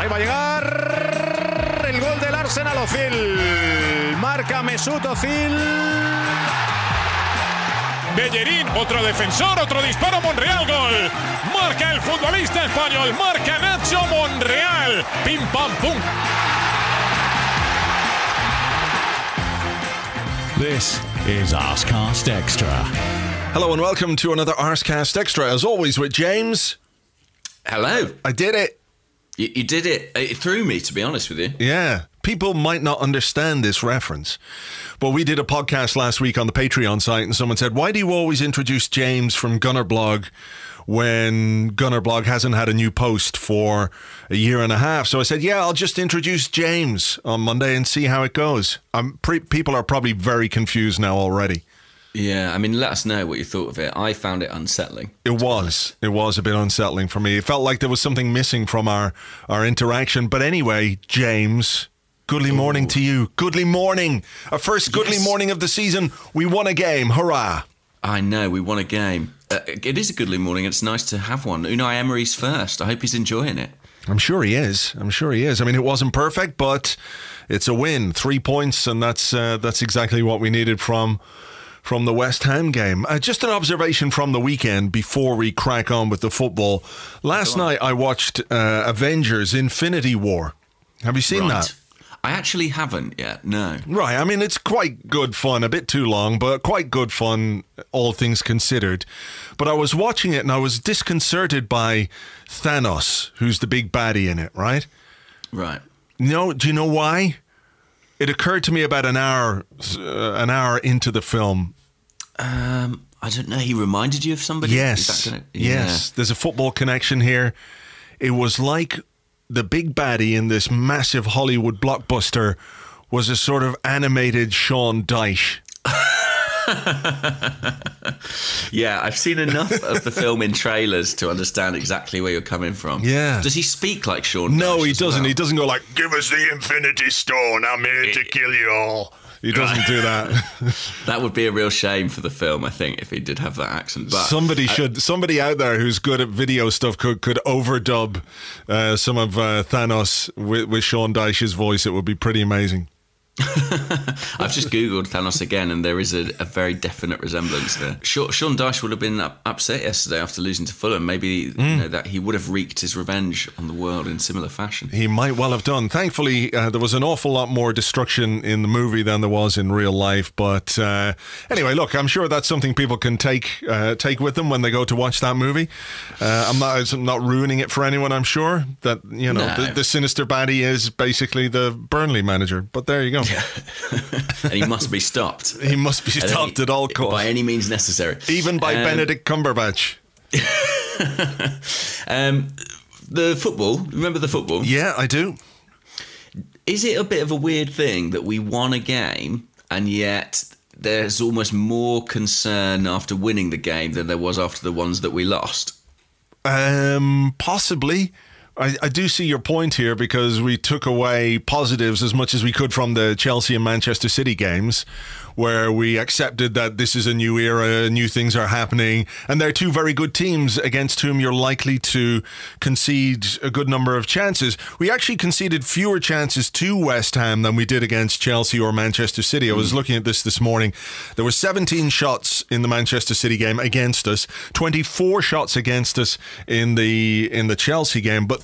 Ahí va a llegar el gol del Arsenal. Ozil. Marca Mesut Ozil. Bellerin, otro defensor, otro disparo, Monreal, gol. Marca el futbolista español, marca Nacho Monreal. Pim, pam, pum. This is Arsecast Extra. Hello and welcome to another Arsecast Extra, as always with James. Hello. I did it. You did it. It threw me, to be honest with you. Yeah. People might not understand this reference, but we did a podcast last week on the Patreon site and someone said, why do you always introduce James from Gunnerblog when Gunnerblog hasn't had a new post for a year and a half? So I said, yeah, I'll just introduce James on Monday and see how it goes. People are probably very confused now already. Yeah, I mean, let us know what you thought of it. I found it unsettling. It was a bit unsettling for me. It felt like there was something missing from our interaction. But anyway, James, goodly morning to you. Goodly morning. Our first goodly morning of the season. We won a game. Hurrah. I know, we won a game. It is a goodly morning. It's nice to have one. Unai Emery's first. I hope he's enjoying it. I'm sure he is. I mean, it wasn't perfect, but it's a win. 3 points, and that's exactly what we needed from the West Ham game. Just an observation from the weekend before we crack on with the football. Last night I watched Avengers Infinity War. Have you seen that? I actually haven't yet, no. Right, I mean, it's quite good fun, a bit too long, but quite good fun, all things considered. But I was watching it and I was disconcerted by Thanos, who's the big baddie in it, right? Right. No, do you know why? It occurred to me about an hour into the film. I don't know. He reminded you of somebody? Yes. Yes. There's a football connection here. It was like the big baddie in this massive Hollywood blockbuster was a sort of animated Sean Dyche. Yeah, I've seen enough of the film in trailers to understand exactly where you're coming from. Yeah. Does he speak like Sean Dyche? No, he doesn't. Well? He doesn't go like, give us the Infinity Stone, I'm here to kill you all. He doesn't do that. That would be a real shame for the film, I think, if he did have that accent. But somebody out there who's good at video stuff could overdub some of Thanos with Sean Dyche's voice. It would be pretty amazing. I've just Googled Thanos again, and there is a very definite resemblance there. Sean Dyche would have been upset yesterday after losing to Fulham. Maybe that he would have wreaked his revenge on the world in similar fashion. He might well have done. Thankfully, there was an awful lot more destruction in the movie than there was in real life. But anyway, look, I'm sure that's something people can take with them when they go to watch that movie. I'm not ruining it for anyone. I'm sure that the sinister baddie is basically the Burnley manager. But there you go. Yeah. And he must be stopped. He must be stopped at all costs. By any means necessary. Even by Benedict Cumberbatch. The football, remember the football? Yeah, I do. Is it a bit of a weird thing that we won a game and yet there's almost more concern after winning the game than there was after the ones that we lost? Possibly. I do see your point here because we took away positives as much as we could from the Chelsea and Manchester City games, where we accepted that this is a new era, new things are happening, and they're two very good teams against whom you're likely to concede a good number of chances. We actually conceded fewer chances to West Ham than we did against Chelsea or Manchester City. I was looking at this morning. There were 17 shots in the Manchester City game against us, 24 shots against us in the Chelsea game, but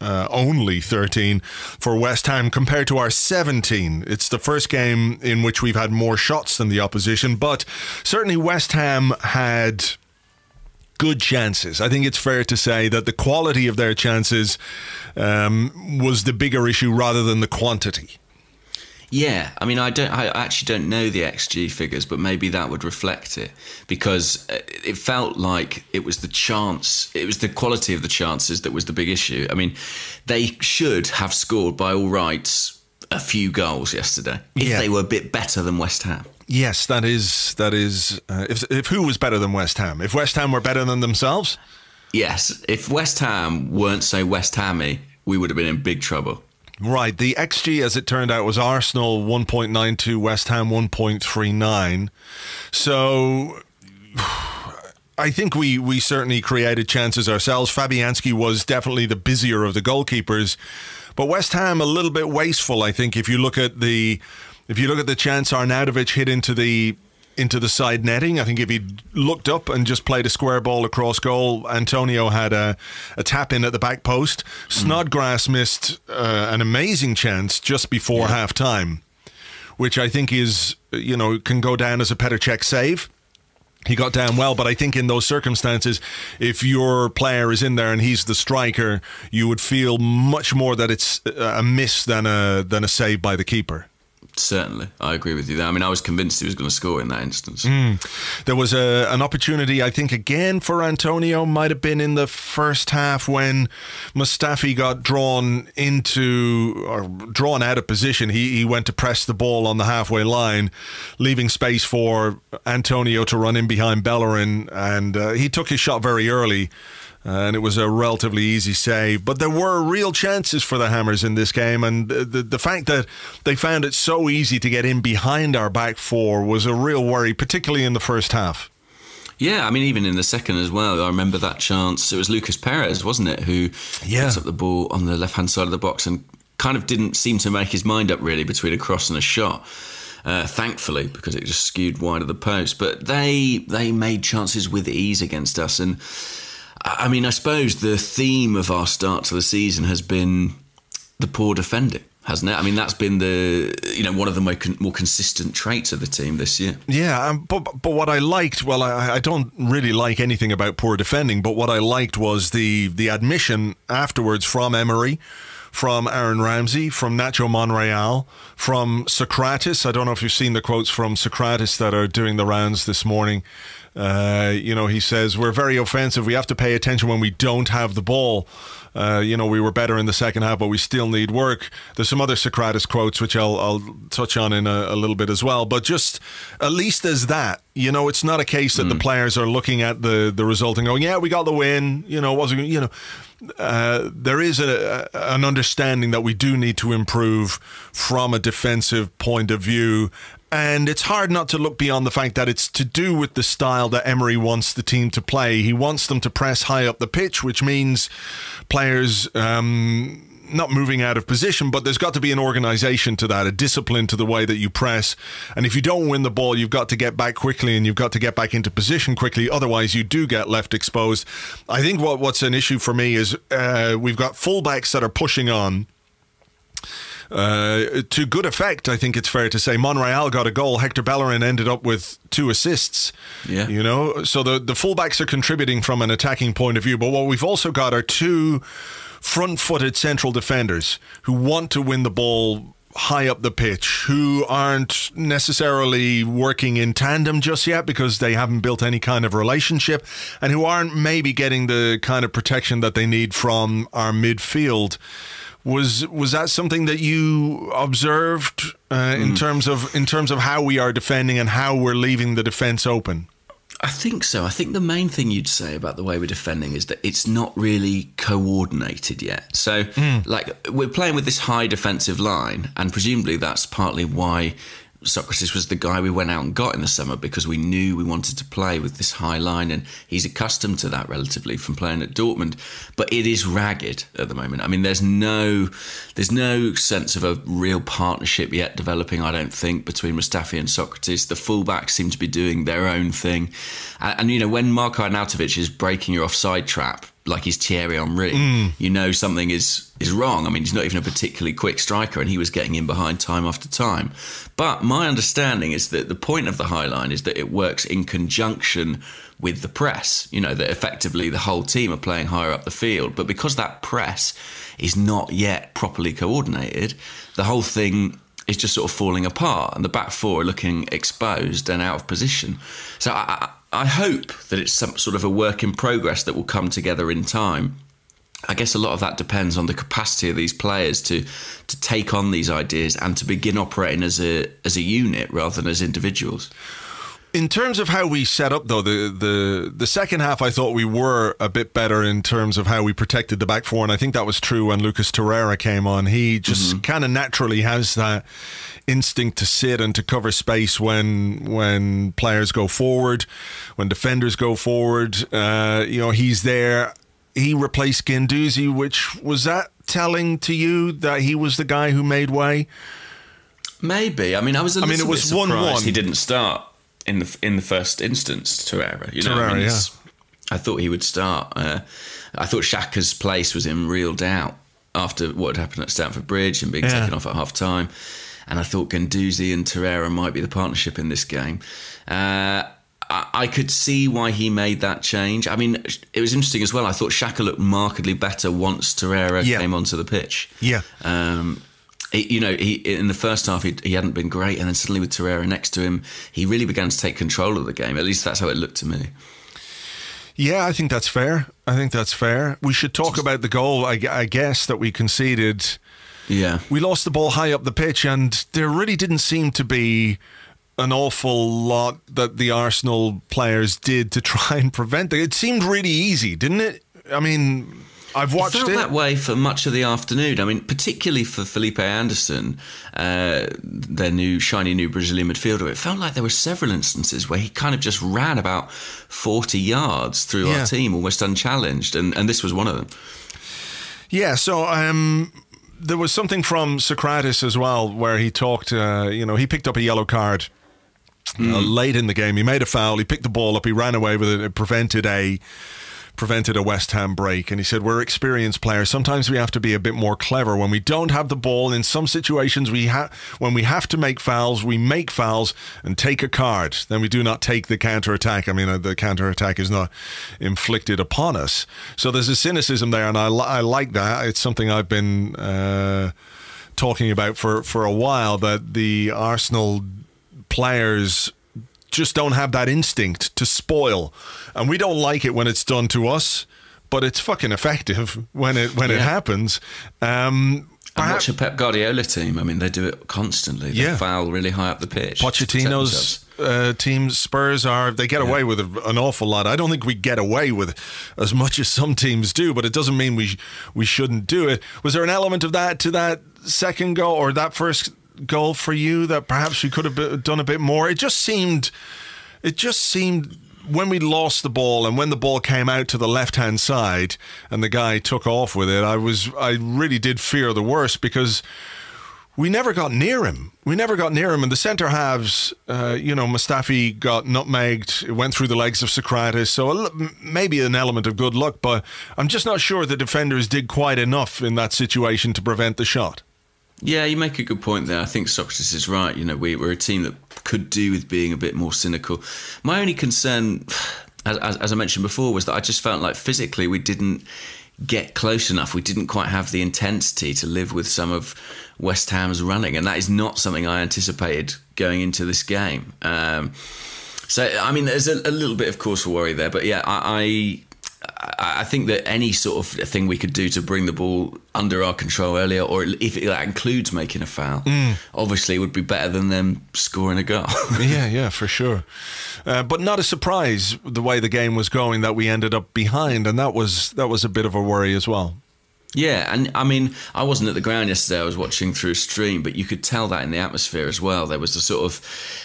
only 13 for West Ham compared to our 17. It's the first game in which we've had more shots than the opposition, but certainly West Ham had good chances. I think it's fair to say that the quality of their chances was the bigger issue rather than the quantity. Yeah, I mean, I actually don't know the XG figures, but maybe that would reflect it, because it felt like it was the quality of the chances that was the big issue. I mean, they should have scored by all rights a few goals yesterday if they were a bit better than West Ham. Yes, that is. If who was better than West Ham? If West Ham were better than themselves? Yes, if West Ham weren't so West Hammy, we would have been in big trouble. Right, the XG, as it turned out, was Arsenal 1.92, West Ham 1.39. So I think we certainly created chances ourselves. Fabianski was definitely the busier of the goalkeepers, but West Ham a little bit wasteful. I think if you look at the chance Arnautovic hit into the side netting, I think if he looked up and just played a square ball across goal, Antonio had a tap in at the back post. Snodgrass missed an amazing chance just before half time, which I think is, can go down as a Petr Cech save. He got down well, but I think in those circumstances, if your player is in there and he's the striker, you would feel much more that it's a miss than a save by the keeper. Certainly, I agree with you there. I mean, I was convinced he was going to score in that instance. There was an opportunity, I think, again for Antonio, might have been in the first half when Mustafi got drawn out of position. He went to press the ball on the halfway line, leaving space for Antonio to run in behind Bellerin, and he took his shot very early. And it was a relatively easy save. But there were real chances for the Hammers in this game, and the fact that they found it so easy to get in behind our back four was a real worry, particularly in the first half. Yeah, I mean, even in the second as well, I remember that chance. It was Lucas Perez, wasn't it, who picks up the ball on the left-hand side of the box and kind of didn't seem to make his mind up, really, between a cross and a shot. Thankfully, because it just skewed wide of the post. But they made chances with ease against us, and I mean, I suppose the theme of our start to the season has been the poor defending, hasn't it? I mean, that's been one of the more consistent traits of the team this year. Yeah, but what I liked, well, I don't really like anything about poor defending, but what I liked was the admission afterwards from Emery, from Aaron Ramsey, from Nacho Monreal, from Sokratis. I don't know if you've seen the quotes from Sokratis that are doing the rounds this morning. He says, we're very offensive. We have to pay attention when we don't have the ball. We were better in the second half, but we still need work. There's some other Sokratis quotes, which I'll touch on in a little bit as well. But just at least as that, it's not a case that the players are looking at the result and going, yeah, we got the win. There is an understanding that we do need to improve from a defensive point of view. And it's hard not to look beyond the fact that it's to do with the style that Emery wants the team to play. He wants them to press high up the pitch, which means players not moving out of position, but there's got to be an organisation to that, a discipline to the way that you press. And if you don't win the ball, you've got to get back quickly and you've got to get back into position quickly. Otherwise, you do get left exposed. I think what's an issue for me is we've got fullbacks that are pushing on. To good effect, I think it's fair to say. Monreal got a goal. Hector Bellerin ended up with 2 assists. Yeah. So the fullbacks are contributing from an attacking point of view. But what we've also got are 2 front-footed central defenders who want to win the ball high up the pitch, who aren't necessarily working in tandem just yet because they haven't built any kind of relationship, and who aren't maybe getting the kind of protection that they need from our midfield. Was that something that you observed in terms of how we are defending and how we're leaving the defence open? I think so. I think the main thing you'd say about the way we're defending is that it's not really coordinated yet. So, we're playing with this high defensive line, and presumably that's partly why Sokratis was the guy we went out and got in the summer, because we knew we wanted to play with this high line, and he's accustomed to that relatively from playing at Dortmund. But it is ragged at the moment. I mean, there's no sense of a real partnership yet developing, I don't think, between Mustafi and Sokratis. The fullbacks seem to be doing their own thing. And when Marko Arnautovic is breaking your offside trap, like he's Thierry Henry, something is wrong. I mean, he's not even a particularly quick striker, and he was getting in behind time after time. But my understanding is that the point of the high line is that it works in conjunction with the press, that effectively the whole team are playing higher up the field. But because that press is not yet properly coordinated, the whole thing is just sort of falling apart, and the back four are looking exposed and out of position. So I hope that it's some sort of a work in progress that will come together in time. I guess a lot of that depends on the capacity of these players to take on these ideas and to begin operating as a unit rather than as individuals. In terms of how we set up, though, the second half, I thought we were a bit better in terms of how we protected the back four, and I think that was true when Lucas Torreira came on. He just kind of naturally has that instinct to sit and to cover space when players go forward, when defenders go forward. He's there. He replaced Guendouzi, which was that telling to you that he was the guy who made way? Maybe. I mean, I was a little bit surprised 1-1. He didn't start in the first instance. Torreira, I thought he would start. I thought Xhaka's place was in real doubt after what had happened at Stamford Bridge and being taken off at half time. And I thought Guendouzi and Torreira might be the partnership in this game. I could see why he made that change. I mean, it was interesting as well. I thought Xhaka looked markedly better once Torreira came onto the pitch. Yeah. He in the first half he hadn't been great, and then suddenly with Torreira next to him, he really began to take control of the game. At least that's how it looked to me. Yeah, I think that's fair. We should talk about the goal, I guess, that we conceded. Yeah. We lost the ball high up the pitch, and there really didn't seem to be an awful lot that the Arsenal players did to try and prevent it. It seemed really easy, didn't it? I mean, I've watched it. Felt that way for much of the afternoon. I mean, particularly for Felipe Anderson, their shiny new Brazilian midfielder. It felt like there were several instances where he kind of just ran about 40 yards through our team, almost unchallenged, and this was one of them. Yeah, so there was something from Sokratis as well where he talked, he picked up a yellow card late in the game. He made a foul, he picked the ball up, he ran away with it, it prevented a West Ham break, and he said, we're experienced players, sometimes we have to be a bit more clever when we don't have the ball. In some situations when we have to make fouls, we make fouls and take a card, then we do not take the counter-attack. I mean, the counter-attack is not inflicted upon us, so there's a cynicism there, and I like that. It's something I've been talking about for a while, that the Arsenal players just don't have that instinct to spoil, and we don't like it when it's done to us, but it's fucking effective when it happens. And watch a Pep Guardiola team. I mean, they do it constantly. They foul really high up the pitch. Pochettino's teams, Spurs, they get away with an awful lot. I don't think we get away with as much as some teams do, but it doesn't mean we shouldn't do it. Was there an element of that to that second goal or that first goal for you that perhaps we could have done a bit more? It just seemed when we lost the ball and when the ball came out to the left-hand side and the guy took off with it, I really did fear the worst, because we never got near him. And the centre halves, Mustafi got nutmegged, it went through the legs of Sokratis, so maybe an element of good luck, but I'm just not sure the defenders did quite enough in that situation to prevent the shot. Yeah, you make a good point there. I think Sokratis is right. We're a team that could do with being a bit more cynical. My only concern, as I mentioned before, was that I just felt like physically we didn't get close enough. We didn't quite have the intensity to live with some of West Ham's running, and that is not something I anticipated going into this game. So, I mean, there's a little bit of cause for worry there. But yeah, I think that any sort of thing we could do to bring the ball under our control earlier, or if that includes making a foul, obviously would be better than them scoring a goal. yeah, for sure. But not a surprise the way the game was going that we ended up behind, and that was a bit of a worry as well. Yeah, and I mean, I wasn't at the ground yesterday, I was watching through a stream, but you could tell that in the atmosphere as well. There was a sort of,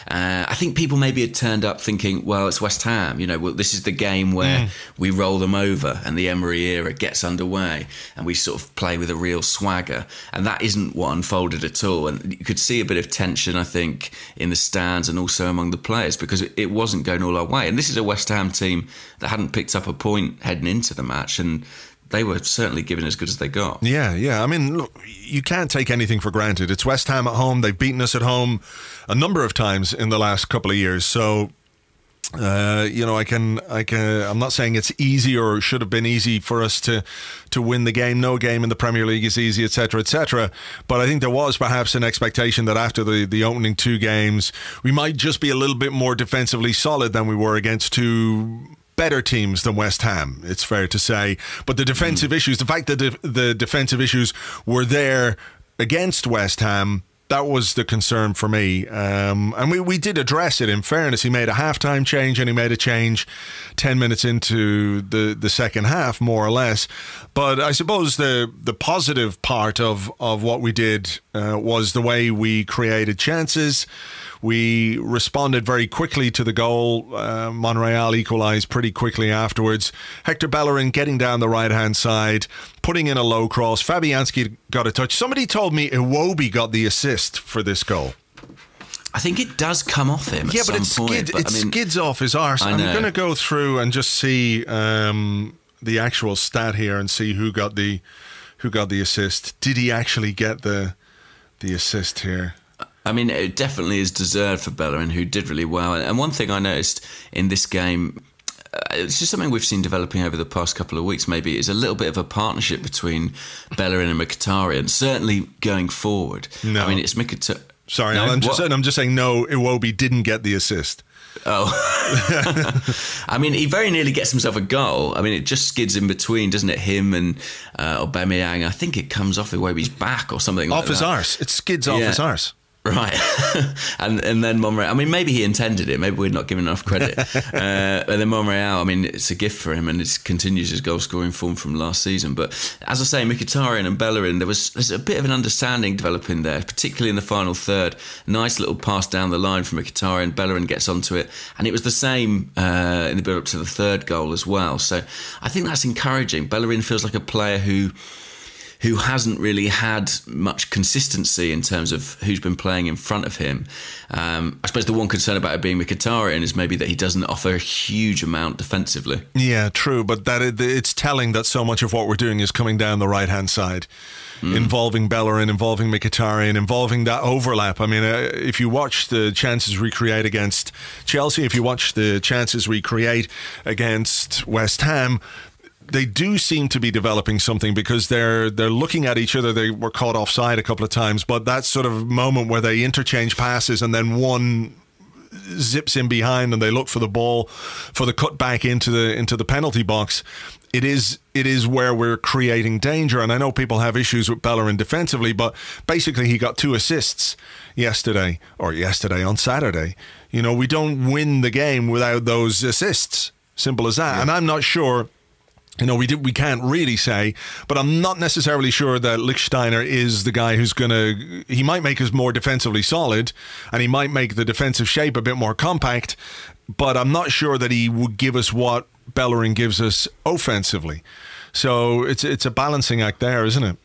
I think people maybe had turned up thinking, well, it's West Ham, this is the game where we roll them over and the Emery era gets underway and we sort of play with a real swagger. And that isn't what unfolded at all. And you could see a bit of tension, I think, in the stands and also among the players, because it wasn't going all our way. And this is a West Ham team that hadn't picked up a point heading into the match, and they were certainly giving as good as they got. Yeah. I mean, look, you can't take anything for granted. It's West Ham at home. They've beaten us at home a number of times in the last couple of years. So, I'm not saying it's easy or should have been easy for us to win the game. No game in the Premier League is easy, etc., etc. But I think there was perhaps an expectation that after the opening two games, we might just be a little bit more defensively solid than we were against two better teams than West Ham, it's fair to say. But the defensive issues, the fact that the defensive issues were there against West Ham, That was the concern for me. And we did address it, in fairness. He made a halftime change and he made a change 10 minutes into the second half, more or less. But I suppose the positive part of what we did was the way we created chances. We responded very quickly to the goal. Monreal equalised pretty quickly afterwards. Hector Bellerin getting down the right-hand side, putting in a low cross. Fabianski got a touch. Somebody told me Iwobi got the assist for this goal. I think it does come off him at some point. It skids off his arse. I'm going to go through and just see the actual stat here and see who got the assist. Did he actually get the assist here? I mean, it definitely is deserved for Bellerin, who did really well. And one thing I noticed in this game, it's just something we've seen developing over the past couple of weeks, maybe, is a little bit of a partnership between Bellerin and Mkhitaryan, certainly going forward. No. I mean, it's Mkhitaryan. Sorry, no? I'm just saying no, Iwobi didn't get the assist. Oh. I mean, he very nearly gets himself a goal. I mean, it just skids in between, doesn't it? Him and Aubameyang. I think it comes off Iwobi's back or something like that. Off his arse. It skids off his arse. Right. and then Monreal, I mean, maybe he intended it. Maybe we're not giving enough credit. And then Monreal, I mean, it's a gift for him and it continues his goal-scoring form from last season. But as I say, Mkhitaryan and Bellerin, there's a bit of an understanding developing there, particularly in the final third. Nice little pass down the line from Mkhitaryan. Bellerin gets onto it. And it was the same in the build-up to the third goal as well. So I think that's encouraging. Bellerin feels like a player who hasn't really had much consistency in terms of who's been playing in front of him. I suppose the one concern about it being Mkhitaryan is maybe that he doesn't offer a huge amount defensively. Yeah, true, but it's telling that so much of what we're doing is coming down the right-hand side, involving Bellerin, involving Mkhitaryan, involving that overlap. I mean, if you watch the chances we create against Chelsea, if you watch the chances we create against West Ham, they do seem to be developing something because they're looking at each other. They were caught offside a couple of times, but that sort of moment where they interchange passes and then one zips in behind and they look for the ball for the cut back into the penalty box. It is where we're creating danger. And I know people have issues with Bellerin defensively, but basically he got 2 assists yesterday on Saturday. You know, we don't win the game without those assists. Simple as that. Yeah. And I'm not sure. You know, we can't really say, but I'm not necessarily sure that Lichtsteiner is the guy who's he might make us more defensively solid and he might make the defensive shape a bit more compact, but I'm not sure that he would give us what Bellerin gives us offensively. So it's a balancing act there, isn't it?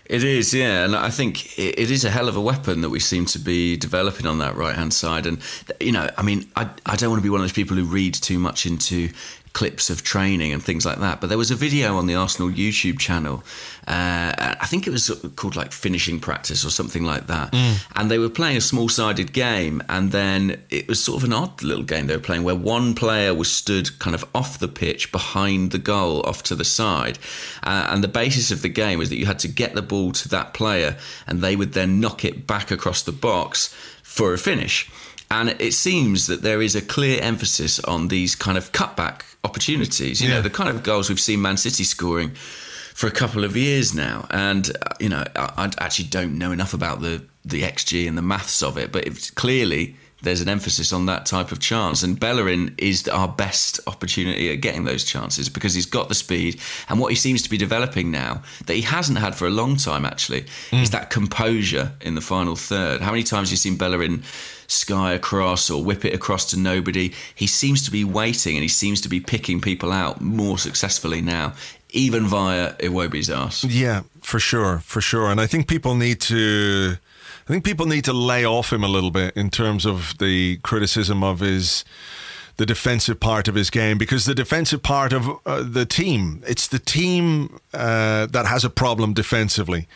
It is, yeah, and I think it is a hell of a weapon that we seem to be developing on that right-hand side. And, you know, I mean, I don't want to be one of those people who read too much into clips of training and things like that, but there was a video on the Arsenal YouTube channel, I think it was called like finishing practice or something like that, and they were playing a small-sided game, and then it was sort of an odd little game they were playing where one player was stood kind of off the pitch behind the goal off to the side, and the basis of the game was that you had to get the ball to that player and they would then knock it back across the box for a finish. And it seems that there is a clear emphasis on these kind of cutback opportunities, you know, the kind of goals we've seen Man City scoring for a couple of years now. And, you know, I actually don't know enough about the XG and the maths of it, but clearly there's an emphasis on that type of chance. And Bellerin is our best opportunity at getting those chances because he's got the speed. And what he seems to be developing now, that he hasn't had for a long time, actually, is that composure in the final third. How many times have you seen Bellerin sky across or whip it across to nobody? He seems to be waiting and he seems to be picking people out more successfully now, even via Iwobi's arse. Yeah, for sure. And I think people need to lay off him a little bit in terms of the criticism of the defensive part of his game, because the defensive part of the team, it's the team that has a problem defensively,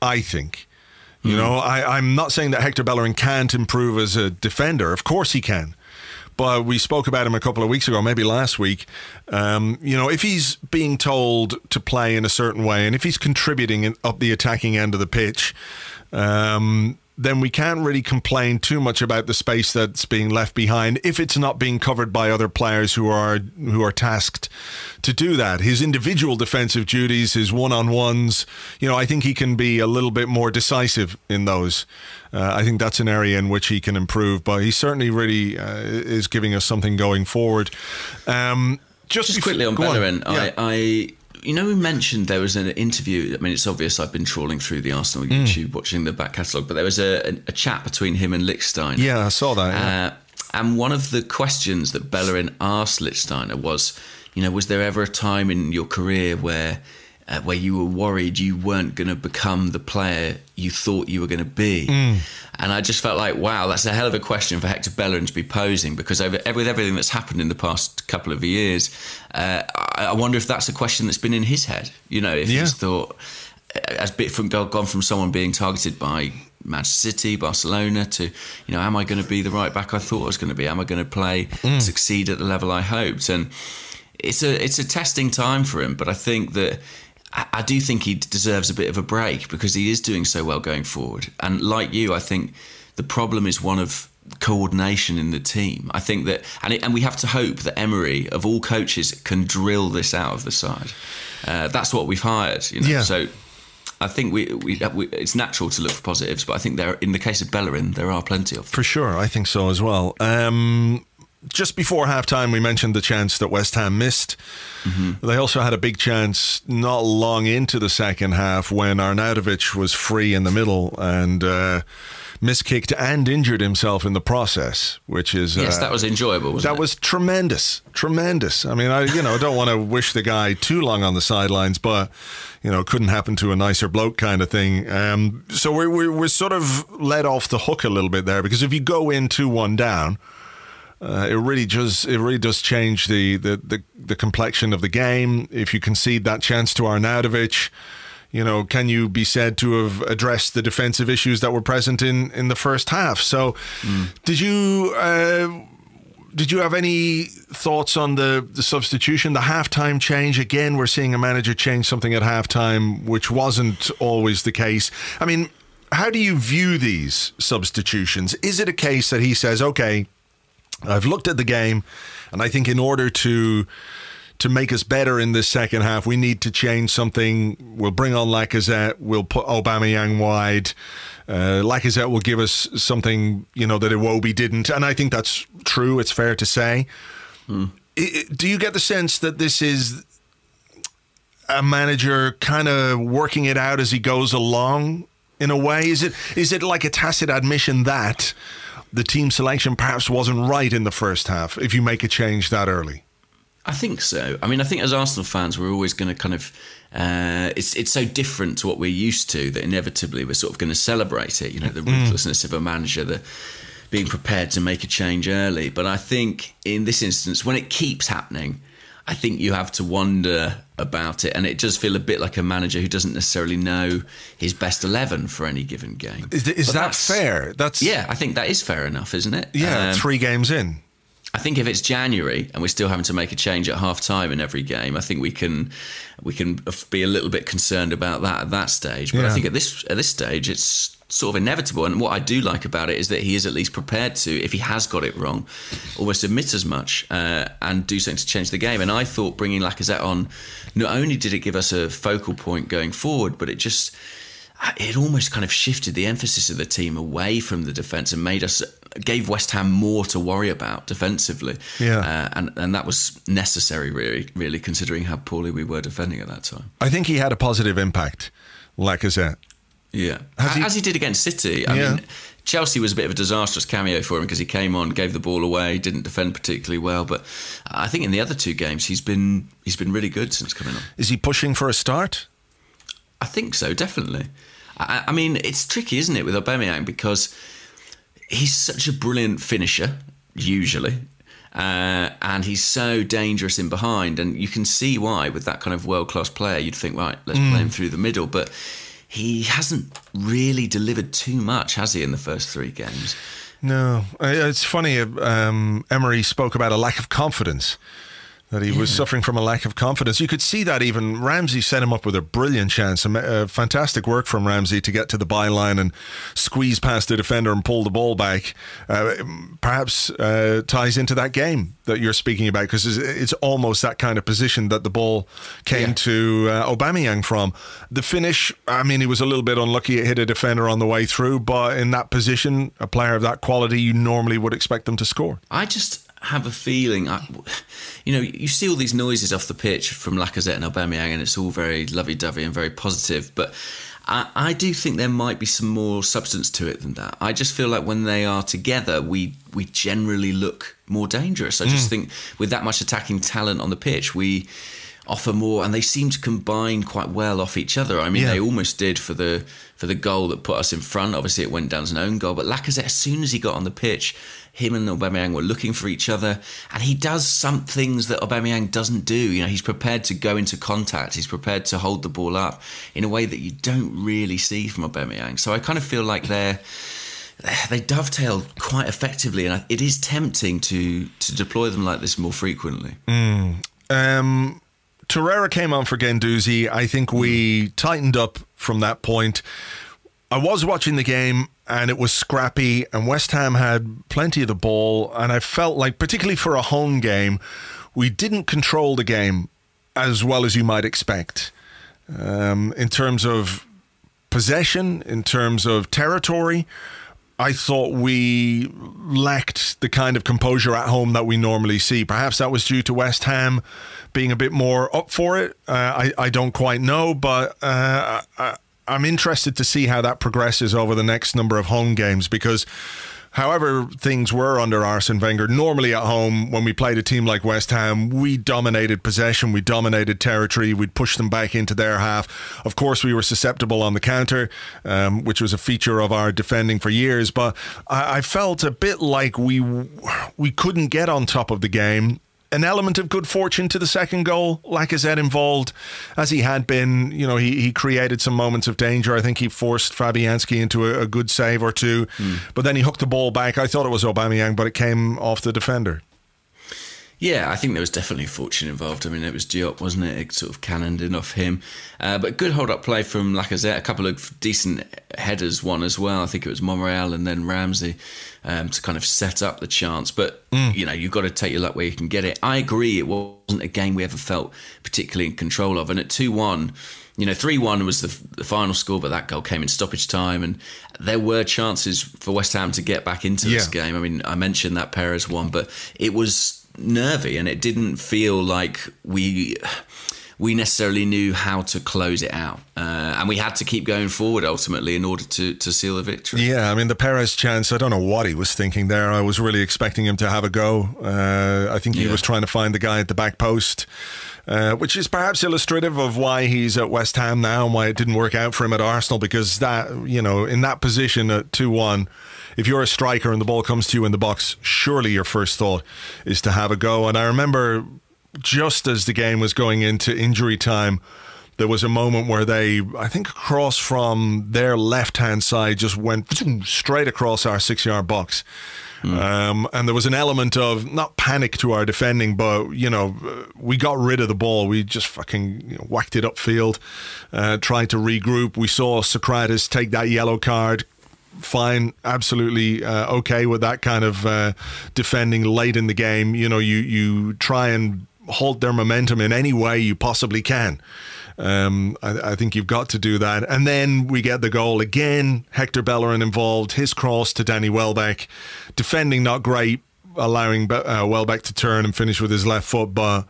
I think. You know, I'm not saying that Hector Bellerin can't improve as a defender. Of course he can. But we spoke about him a couple of weeks ago, maybe last week. You know, if he's being told to play in a certain way and if he's contributing up the attacking end of the pitch, then we can't really complain too much about the space that's being left behind if it's not being covered by other players who are tasked to do that. His individual defensive duties, his one-on-ones, I think he can be a little bit more decisive in those. I think that's an area in which he can improve, but he certainly really is giving us something going forward. Just quickly on Bellerin, yeah. we mentioned there was an interview. I mean, it's obvious I've been trawling through the Arsenal YouTube, watching the back catalogue, but there was a chat between him and Lichtsteiner. Yeah, I saw that. Yeah. And one of the questions that Bellerin asked Lichtsteiner was, was there ever a time in your career where you were worried you weren't going to become the player you thought you were going to be? And I just felt like, wow, that's a hell of a question for Hector Bellerin to be posing, because with everything that's happened in the past couple of years, I wonder if that's a question that's been in his head. He's thought, gone from someone being targeted by Manchester City, Barcelona, to, am I going to be the right back I thought I was going to be? Am I going to succeed at the level I hoped? And it's a testing time for him, but I think that I do think he deserves a bit of a break because he is doing so well going forward. And like you, I think the problem is one of coordination in the team. I think that, and we have to hope that Emery, of all coaches, can drill this out of the side. That's what we've hired, Yeah. So I think we it's natural to look for positives, but I think in the case of Bellerin, there are plenty of them. For sure, I think so as well. Just before halftime, we mentioned the chance that West Ham missed. They also had a big chance not long into the second half when Arnautovic was free in the middle and miskicked and injured himself in the process, which is... yes, that was enjoyable, wasn't it? That was tremendous. I mean, I don't want to wish the guy too long on the sidelines, but, couldn't happen to a nicer bloke kind of thing. So we're sort of let off the hook a little bit there, because if you go in 2-1 down... it really does change the complexion of the game. If you concede that chance to Arnautovic, can you be said to have addressed the defensive issues that were present in the first half? So, did you have any thoughts on the substitution, the halftime change? Again, we're seeing a manager change something at halftime, which wasn't always the case. I mean, how do you view these substitutions? Is it a case that he says, okay, I've looked at the game, and I think in order to make us better in this second half, we need to change something. We'll bring on Lacazette. We'll put Aubameyang wide. Lacazette will give us something, that Iwobi didn't. And I think that's true. It's fair to say. Do you get the sense that this is a manager kind of working it out as he goes along in a way? Is it like a tacit admission that the team selection perhaps wasn't right in the first half if you make a change that early? I think so. I mean, I think as Arsenal fans, we're always going to kind of... it's so different to what we're used to that inevitably we're sort of going to celebrate it, the ruthlessness of a manager, the being prepared to make a change early. But I think in this instance, when it keeps happening, I think you have to wonder about it, and it does feel a bit like a manager who doesn't necessarily know his best 11 for any given game. Is that fair? Yeah, I think that is fair enough, isn't it? Yeah, 3 games in. I think if it's January and we're still having to make a change at half time in every game, I think we can be a little bit concerned about that at that stage. But I think at this stage, it's sort of inevitable. And what I do like about it is that he is at least prepared to, if he has got it wrong, almost admit as much and do something to change the game. And I thought bringing Lacazette on, not only did it give us a focal point going forward, but it almost kind of shifted the emphasis of the team away from the defence and gave West Ham more to worry about defensively. Yeah. And that was necessary, really, considering how poorly we were defending at that time. I think he had a positive impact, Lacazette. Yeah. As he did against City. I mean, Chelsea was a bit of a disastrous cameo for him because he came on, gave the ball away, didn't defend particularly well. But I think in the other 2 games, he's been really good since coming on. Is he pushing for a start? I think so, definitely. I mean, it's tricky, isn't it, with Aubameyang, because he's such a brilliant finisher, usually, and he's so dangerous in behind, and you can see why with that kind of world-class player. You'd think, right, let's play him through the middle, but he hasn't really delivered too much, has he, in the first 3 games? No. It's funny, Emery spoke about a lack of confidence that he was suffering from a lack of confidence. You could see that even Ramsey set him up with a brilliant chance. Fantastic work from Ramsey to get to the byline and squeeze past the defender and pull the ball back. Perhaps ties into that game that you're speaking about, because it's almost that kind of position that the ball came to Aubameyang from. The finish, I mean, he was a little bit unlucky. It hit a defender on the way through, but in that position, a player of that quality, you normally would expect them to score. I just have a feeling, you see all these noises off the pitch from Lacazette and Aubameyang, and it's all very lovey-dovey and very positive, but I do think there might be some more substance to it than that. I just feel like when they are together, we generally look more dangerous. I just think with that much attacking talent on the pitch, we offer more, and they seem to combine quite well off each other. I mean, they almost did for the goal that put us in front. Obviously, it went down as an own goal, but Lacazette, as soon as he got on the pitch, him and Aubameyang were looking for each other, and he does some things that Aubameyang doesn't do. You know, he's prepared to go into contact. He's prepared to hold the ball up in a way that you don't really see from Aubameyang. So I kind of feel like they dovetail quite effectively, and it is tempting to deploy them like this more frequently. Torreira came on for Guendouzi. I think we tightened up from that point. I was watching the game, and it was scrappy, and West Ham had plenty of the ball, and I felt like, particularly for a home game, we didn't control the game as well as you might expect. In terms of possession, in terms of territory, I thought we lacked the kind of composure at home that we normally see. Perhaps that was due to West Ham being a bit more up for it. I don't quite know, but I'm interested to see how that progresses over the next number of home games, because however things were under Arsene Wenger, normally at home, when we played a team like West Ham, we dominated possession, we dominated territory, we'd push them back into their half. Of course, we were susceptible on the counter, which was a feature of our defending for years, but I felt a bit like we couldn't get on top of the game. An element of good fortune to the second goal. Lacazette involved, as he had been. You know, he created some moments of danger. I think he forced Fabianski into a good save or two, but then he hooked the ball back. I thought it was Aubameyang, but it came off the defender. Yeah, I think there was definitely fortune involved. I mean, it was Diop, wasn't it? It sort of cannoned in off him. But good hold-up play from Lacazette. A couple of decent headers, one as well. I think it was Monreal and then Ramsey to kind of set up the chance. But, you know, you've got to take your luck where you can get it. I agree, it wasn't a game we ever felt particularly in control of. And at 2-1... You know, 3-1 was the final score, but that goal came in stoppage time, and there were chances for West Ham to get back into this game. I mean, I mentioned that Perez one, but it was nervy, and it didn't feel like we necessarily knew how to close it out. And we had to keep going forward, ultimately, in order to seal the victory. Yeah, I mean, the Perez chance, I don't know what he was thinking there. I was really expecting him to have a go. I think he was trying to find the guy at the back post. Which is perhaps illustrative of why he's at West Ham now and why it didn't work out for him at Arsenal, because that, you know, in that position at 2-1, if you're a striker and the ball comes to you in the box, surely your first thought is to have a go. And I remember just as the game was going into injury time, there was a moment where they, I think, across from their left-hand side, just went straight across our 6-yard box. And there was an element of not panic to our defending, but, you know, we got rid of the ball. We just fucking whacked it upfield, tried to regroup. We saw Sokratis take that yellow card. Fine, absolutely okay with that kind of defending late in the game. You know, you try and halt their momentum in any way you possibly can. I think you've got to do that. And then we get the goal again. Hector Bellerin involved. His cross to Danny Welbeck. Defending not great, allowing Welbeck to turn and finish with his left foot, but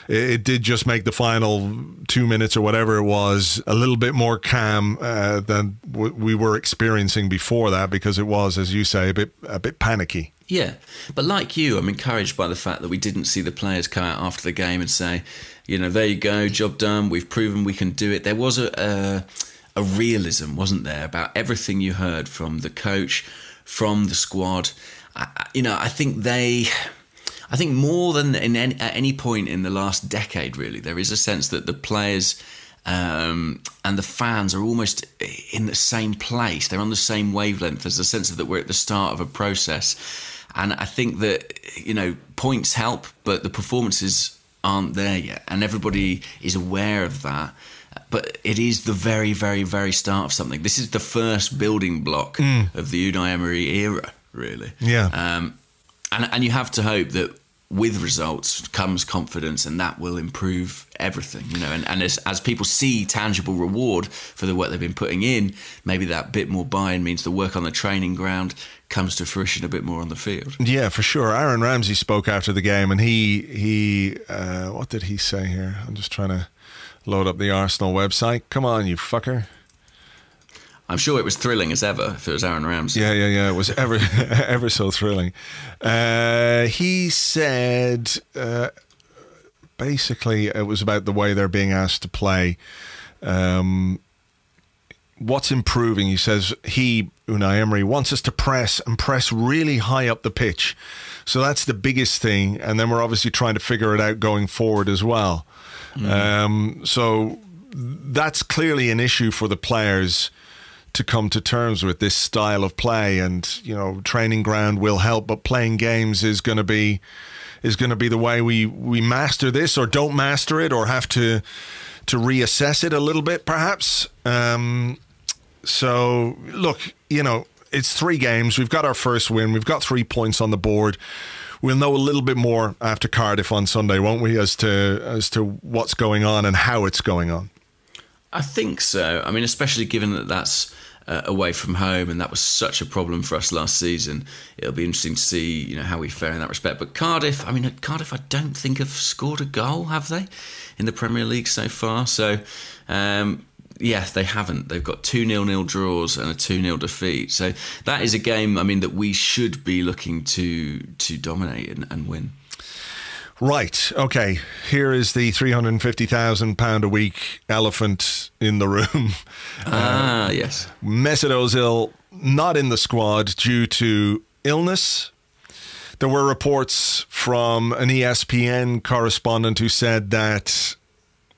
it did just make the final 2 minutes or whatever it was a little bit more calm than we were experiencing before that, because it was, as you say, a bit panicky. Yeah, but like you, I'm encouraged by the fact that we didn't see the players come out after the game and say, you know, there you go, job done, we've proven we can do it. There was a realism, wasn't there, about everything you heard from the coach, from the squad. I think more than at any point in the last decade, really, there is a sense that the players and the fans are almost in the same place. They're on the same wavelength. There's a sense that we're at the start of a process. And I think that, you know, points help, but the performances aren't there yet, and everybody is aware of that. But it is the very, very, very start of something. This is the first building block of the Unai Emery era, really. Yeah. And you have to hope that with results comes confidence, and that will improve everything, and as people see tangible reward for the work they've been putting in, maybe that bit more buy-in means the work on the training ground comes to fruition a bit more on the field. Yeah, for sure. Aaron Ramsey spoke after the game, and he what did he say here? I'm just trying to load up the Arsenal website. Come on, you fucker. I'm sure it was thrilling as ever if it was Aaron Ramsey. Yeah. It was ever so thrilling. He said, basically, it was about the way they're being asked to play. What's improving? He says Unai Emery wants us to press really high up the pitch. So that's the biggest thing. And then we're obviously trying to figure it out going forward as well. So that's clearly an issue for the players to come to terms with, this style of play. And training ground will help, but playing games is going to be the way we master this, or don't master it, or have to reassess it a little bit perhaps. So look, it's 3 games, we've got our first win, we've got 3 points on the board. We'll know a little bit more after Cardiff on Sunday, won't we, as to what's going on and how it's going on. I think so. I mean, especially given that that's away from home, and that was such a problem for us last season. It'll be interesting to see, how we fare in that respect. But Cardiff, I don't think have scored a goal, have they, in the Premier League so far? So, they haven't. They've got 2 0-0 draws and a 2-0 defeat. So that is a game, that we should be looking to dominate and win. Right, okay. Here is the £350,000 a week elephant in the room. Yes. Mesut Ozil not in the squad due to illness. There were reports from an ESPN correspondent who said that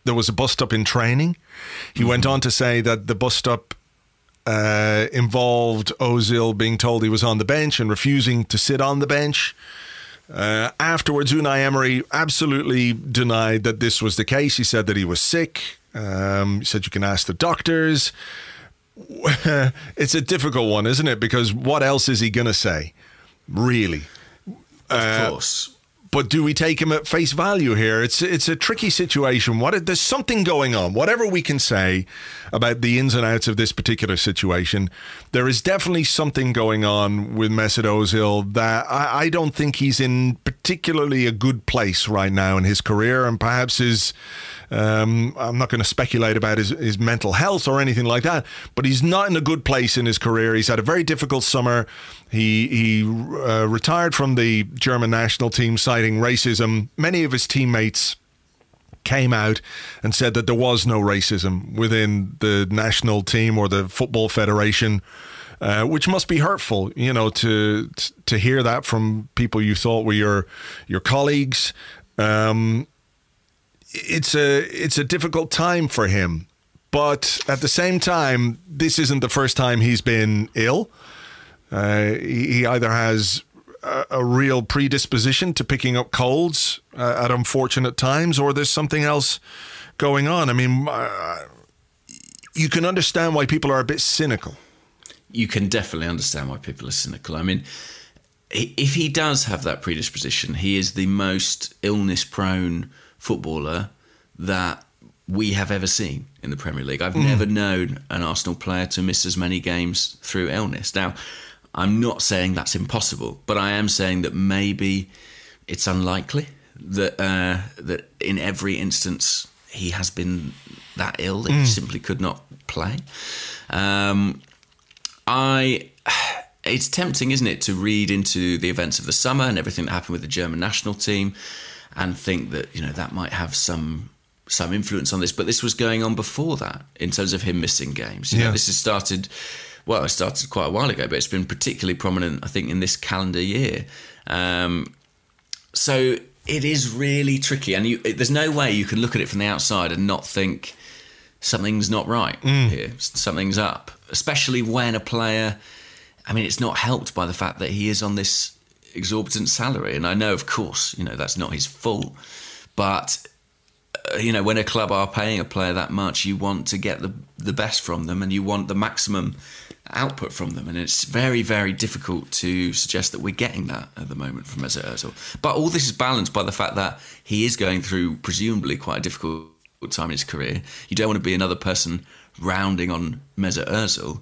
there was a bust-up in training. He went on to say that the bust-up involved Ozil being told he was on the bench and refusing to sit on the bench. Afterwards, Unai Emery absolutely denied that this was the case. He said that he was sick. He said you can ask the doctors. It's a difficult one, isn't it? Because what else is he going to say, really? Of course. But do we take him at face value here? It's a tricky situation. There's something going on. Whatever we can say about the ins and outs of this particular situation, there is definitely something going on with Mesut Ozil that I don't think he's in particularly a good place right now in his career, and perhaps his... I'm not going to speculate about his mental health or anything like that, but he's not in a good place in his career. He's had a very difficult summer. He retired from the German national team citing racism. Many of his teammates came out and said that there was no racism within the national team or the football federation, which must be hurtful, to hear that from people you thought were your colleagues. It's a difficult time for him, but at the same time, this isn't the first time he's been ill. He either has a real predisposition to picking up colds at unfortunate times, or there's something else going on. You can understand why people are a bit cynical. You can definitely understand why people are cynical. If he does have that predisposition, he is the most illness-prone footballer that we have ever seen in the Premier League. I've never known an Arsenal player to miss as many games through illness. Now, I'm not saying that's impossible, but I am saying that maybe it's unlikely that in every instance he has been that ill that he simply could not play. It's tempting, isn't it, to read into the events of the summer and everything that happened with the German national team and think that, that might have some influence on this. But this was going on before that in terms of him missing games. This has started... Well, it started quite a while ago, but it's been particularly prominent, I think, in this calendar year. So it is really tricky. And there's no way you can look at it from the outside and not think something's not right here. Something's up. Especially when a player... it's not helped by the fact that he is on this exorbitant salary. And I know, of course, that's not his fault. But when a club are paying a player that much, you want to get the best from them, and you want the maximum output from them, and it's very, very difficult to suggest that we're getting that at the moment from Mesut Ozil. But all this is balanced by the fact that he is going through presumably quite a difficult time in his career. You don't want to be another person rounding on Mesut Ozil.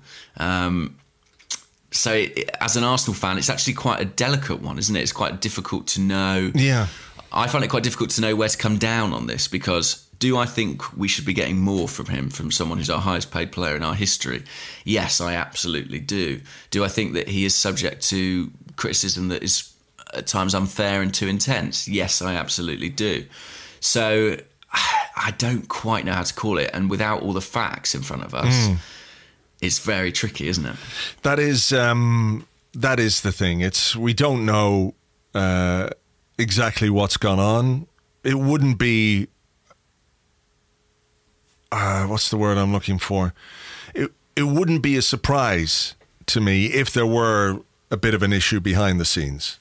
So as an Arsenal fan, it's actually quite a delicate one, isn't it? It's quite difficult to know. Yeah. I find it quite difficult to know where to come down on this, because do I think we should be getting more from him, from someone who's our highest paid player in our history? Yes, I absolutely do. Do I think that he is subject to criticism that is at times unfair and too intense? Yes, I absolutely do. So I don't quite know how to call it. And without all the facts in front of us, it's very tricky, isn't it? That is the thing. We don't know exactly what's gone on. It wouldn't be... what's the word I'm looking for? It wouldn't be a surprise to me if there were a bit of an issue behind the scenes.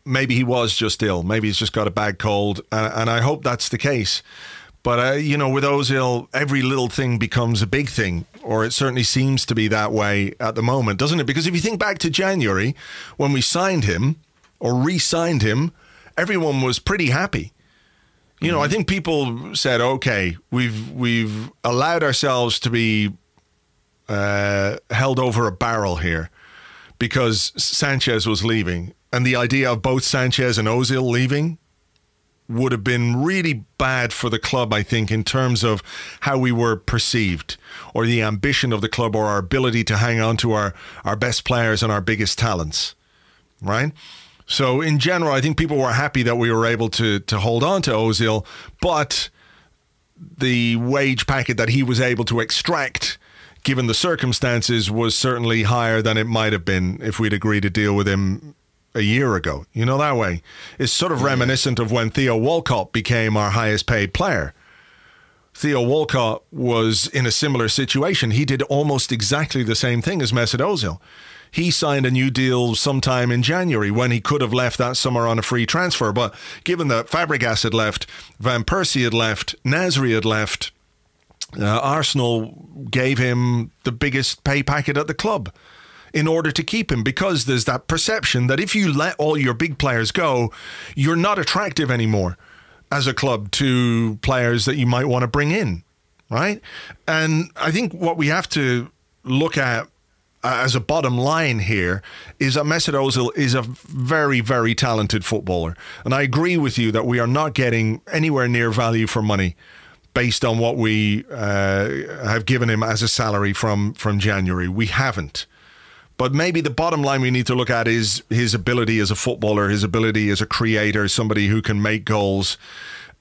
Maybe he was just ill. Maybe he's just got a bad cold, and I hope that's the case. But, with Ozil, every little thing becomes a big thing, or it certainly seems to be that way at the moment, doesn't it? Because if you think back to January, when we signed him, or re-signed him, everyone was pretty happy. I think people said, okay, we've allowed ourselves to be held over a barrel here because Sanchez was leaving. And the idea of both Sanchez and Ozil leaving would have been really bad for the club, I think, in terms of how we were perceived, or the ambition of the club, or our ability to hang on to our best players and our biggest talents, right? So in general, I think people were happy that we were able to hold on to Ozil, but the wage packet that he was able to extract, given the circumstances, was certainly higher than it might have been if we'd agreed to deal with him a year ago. That way. It's sort of reminiscent of when Theo Walcott became our highest paid player. Theo Walcott was in a similar situation. He did almost exactly the same thing as Mesut Ozil. He signed a new deal sometime in January when he could have left that summer on a free transfer. But given that Fabregas had left, Van Persie had left, Nasri had left, Arsenal gave him the biggest pay packet at the club in order to keep him, because there's that perception that if you let all your big players go, you're not attractive anymore as a club to players that you might want to bring in, right? And I think what we have to look at as a bottom line here is that Mesut Ozil is a very, very talented footballer. And I agree with you that we are not getting anywhere near value for money based on what we have given him as a salary from January. We haven't. But maybe the bottom line we need to look at is his ability as a footballer, his ability as a creator, somebody who can make goals,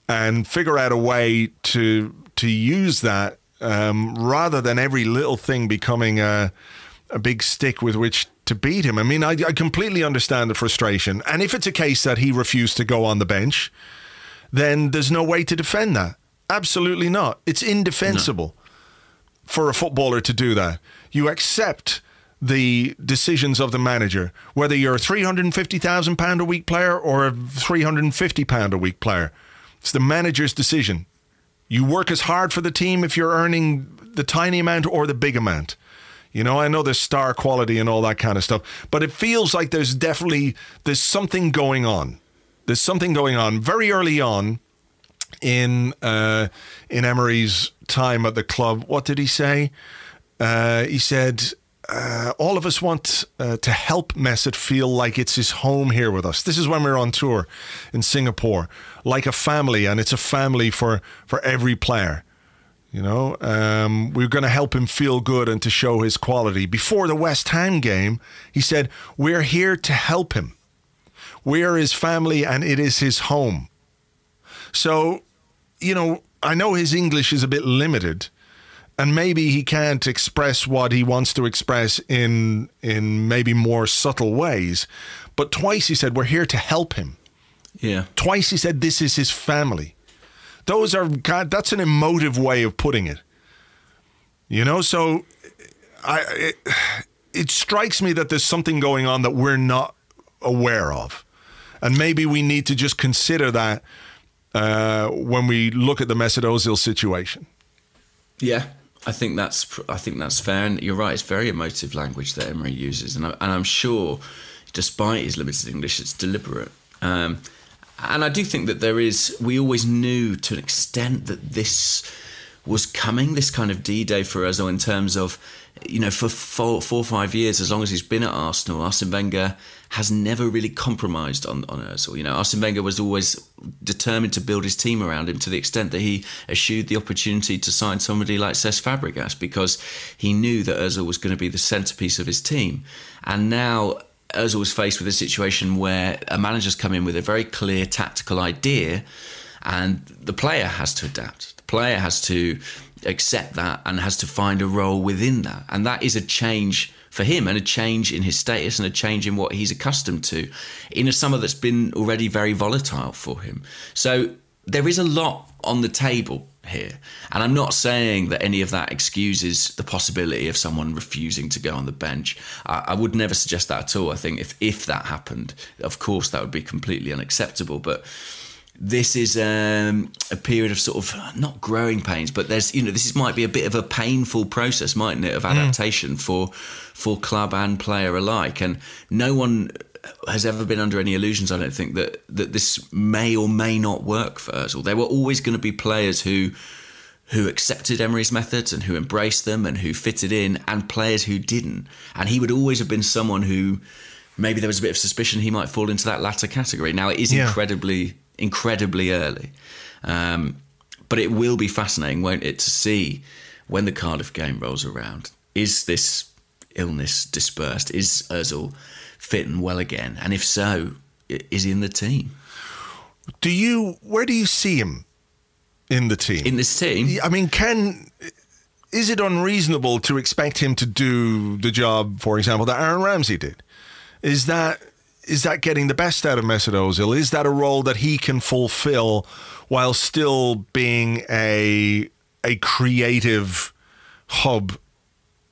and figure out a way to use that rather than every little thing becoming a big stick with which to beat him. I mean, I completely understand the frustration. And if it's a case that he refused to go on the bench, then there's no way to defend that. Absolutely not. It's indefensible for a footballer to do that. You accept the decisions of the manager, whether you're a £350,000 a week player or a £350 a week player. It's the manager's decision. You work as hard for the team if you're earning the tiny amount or the big amount. I know there's star quality and all that kind of stuff, but it feels like there's something going on. There's something going on very early on in Emery's time at the club. What did he say? He said, all of us want to help Mesut feel like it's his home here with us. This is when we were on tour in Singapore, like a family, and it's a family for every player. We're going to help him feel good and to show his quality. Before the West Ham game, he said, we're here to help him. We are his family and it is his home. So, I know his English is a bit limited, and maybe he can't express what he wants to express in maybe more subtle ways. But twice he said, we're here to help him. Yeah. Twice he said, this is his family. That's an emotive way of putting it. So it strikes me that there's something going on that we're not aware of. And maybe we need to just consider that when we look at the Mesut Ozil situation. Yeah, I think that's fair, and you're right. It's very emotive language that Emery uses, and I'm sure, despite his limited English, it's deliberate. And I do think that we always knew to an extent that this was coming, this kind of D-Day for Ozil, in terms of, for 4 or 5 years, as long as he's been at Arsenal, Arsene Wenger has never really compromised on Ozil. Arsene Wenger was always determined to build his team around him, to the extent that he eschewed the opportunity to sign somebody like Cesc Fabregas, because he knew that Ozil was going to be the centrepiece of his team. And now Ozil was faced with a situation where a manager's come in with a very clear tactical idea, and the player has to adapt. The player has to accept that and has to find a role within that. And that is a change for him, and a change in his status, and a change in what he's accustomed to in a summer that's been already very volatile for him. So there is a lot on the table here. And I'm not saying that any of that excuses the possibility of someone refusing to go on the bench. I would never suggest that at all. I think if that happened, of course, that would be completely unacceptable. But this is a period of sort of not growing pains, but this might be a bit of a painful process, mightn't it, of adaptation for club and player alike. And no one has ever been under any illusions, I don't think, that this may or may not work for Ozil. There were always going to be players who accepted Emery's methods and who embraced them and who fitted in, and players who didn't. And he would always have been someone who maybe there was a bit of suspicion he might fall into that latter category. Now, it is incredibly early. But it will be fascinating, won't it, to see when the Cardiff game rolls around. Is this illness dispersed? Is Ozil fit and well again? And if so, is he in the team? Where do you see him in the team? In this team? I mean, is it unreasonable to expect him to do the job, for example, that Aaron Ramsey did? Is that getting the best out of Mesut Ozil? Is that a role that he can fulfill while still being a creative hub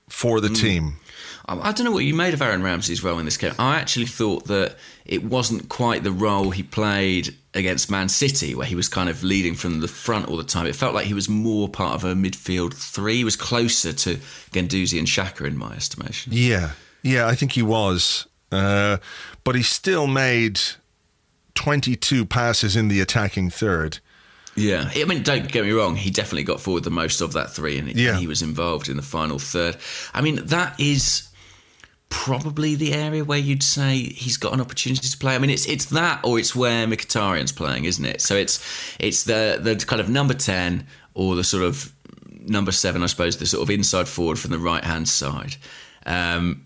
for the team? I don't know what you made of Aaron Ramsey's role in this game. I actually thought that it wasn't quite the role he played against Man City, where he was kind of leading from the front all the time. It felt like he was more part of a midfield three. He was closer to Guendouzi and Xhaka, in my estimation. Yeah, I think he was. But he still made 22 passes in the attacking third. Yeah, I mean, don't get me wrong, he definitely got forward the most of that three, and he was involved in the final third. I mean, that is probably the area where you'd say he's got an opportunity to play. I mean, it's that, or it's where Mkhitaryan's playing, isn't it? So it's the kind of number 10 or the sort of number 7, I suppose, the sort of inside forward from the right-hand side. That's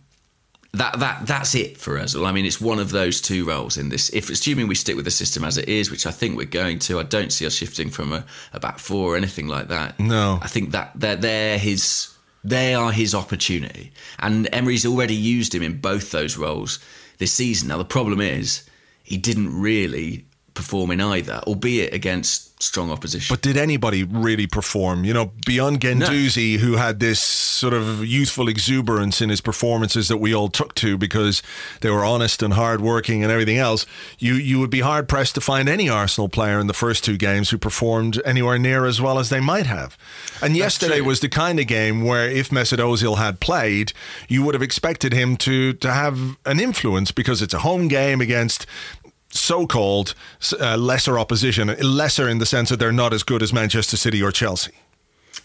it for Ozil. I mean, it's one of those two roles in this. If assuming we stick with the system as it is, which I think we're going to, I don't see us shifting from a back four or anything like that. No, I think that they are his opportunity, and Emery's already used him in both those roles this season. Now the problem is he didn't really perform in either, albeit against strong opposition. But did anybody really perform? Beyond Guendouzi, who had this sort of youthful exuberance in his performances that we all took to because they were honest and hard-working and everything else, you would be hard-pressed to find any Arsenal player in the first two games who performed anywhere near as well as they might have. And yesterday was the kind of game where if Mesut Ozil had played, you would have expected him to have an influence, because it's a home game against so-called lesser opposition, lesser in the sense that they're not as good as Manchester City or Chelsea.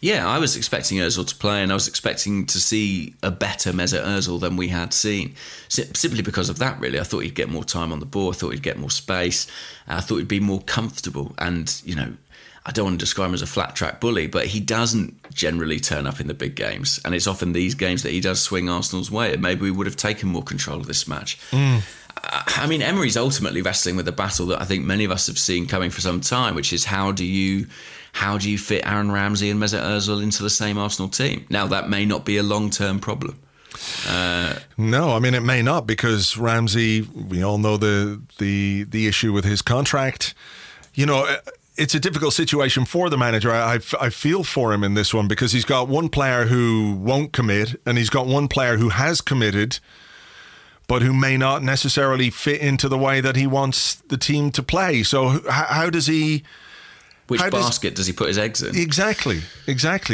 Yeah, I was expecting Ozil to play, and I was expecting to see a better Mesut Ozil than we had seen. Simply because of that, really. I thought he'd get more time on the ball. I thought he'd get more space. I thought he'd be more comfortable. And, I don't want to describe him as a flat-track bully, but he doesn't generally turn up in the big games. And it's often these games that he does swing Arsenal's way. And maybe we would have taken more control of this match. I mean, Emery's ultimately wrestling with a battle that I think many of us have seen coming for some time, which is how do you fit Aaron Ramsey and Mesut Ozil into the same Arsenal team? Now, that may not be a long-term problem. No, I mean, it may not, because Ramsey, we all know the issue with his contract. It's a difficult situation for the manager. I feel for him in this one, because he's got one player who won't commit and he's got one player who has committed, but who may not necessarily fit into the way that he wants the team to play. So how does he... Which basket does he put his eggs in? Exactly.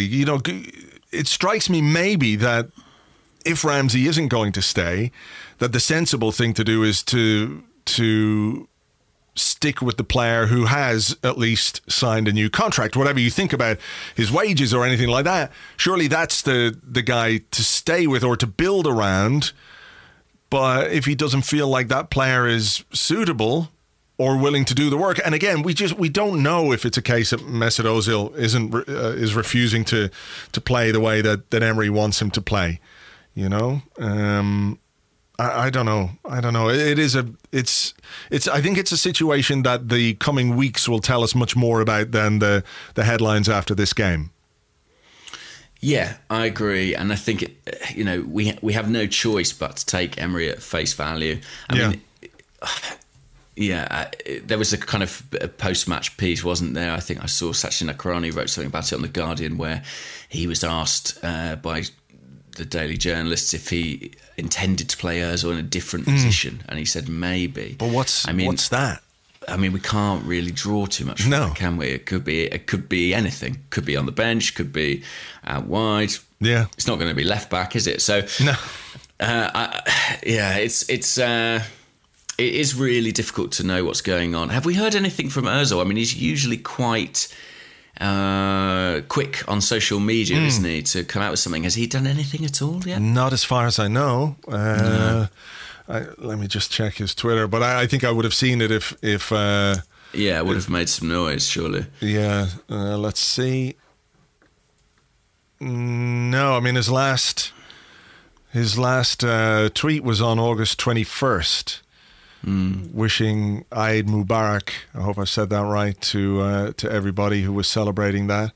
You know, it strikes me maybe that if Ramsey isn't going to stay, that the sensible thing to do is to stick with the player who has at least signed a new contract. Whatever you think about his wages or anything like that, surely that's the guy to stay with or to build around. But if he doesn't feel like that player is suitable or willing to do the work, and again, we don't know if it's a case that Mesut Ozil is refusing to play the way that Emery wants him to play. You know, I don't know. I think it's a situation that the coming weeks will tell us much more about than the headlines after this game. Yeah, I agree, and I think we have no choice but to take Emery at face value. I mean, there was a kind of a post-match piece, wasn't there? I think I saw Sachin Akrani wrote something about it on The Guardian, where he was asked by the Daily journalists if he intended to play Ozil in a different position, and he said maybe. But what's that? I mean, we can't really draw too much from it, can we? It could be anything. Could be on the bench. Could be out wide. Yeah, it's not going to be left back, is it? So no. It is really difficult to know what's going on. Have we heard anything from Ozil? I mean, he's usually quite quick on social media, isn't he, to come out with something. Has he done anything at all yet? Not as far as I know. No. Let me just check his Twitter, but I think I would have seen it if it would have made some noise, surely. Yeah, let's see. No, I mean his last tweet was on August 21st, wishing Eid Mubarak. I hope I said that right to everybody who was celebrating that.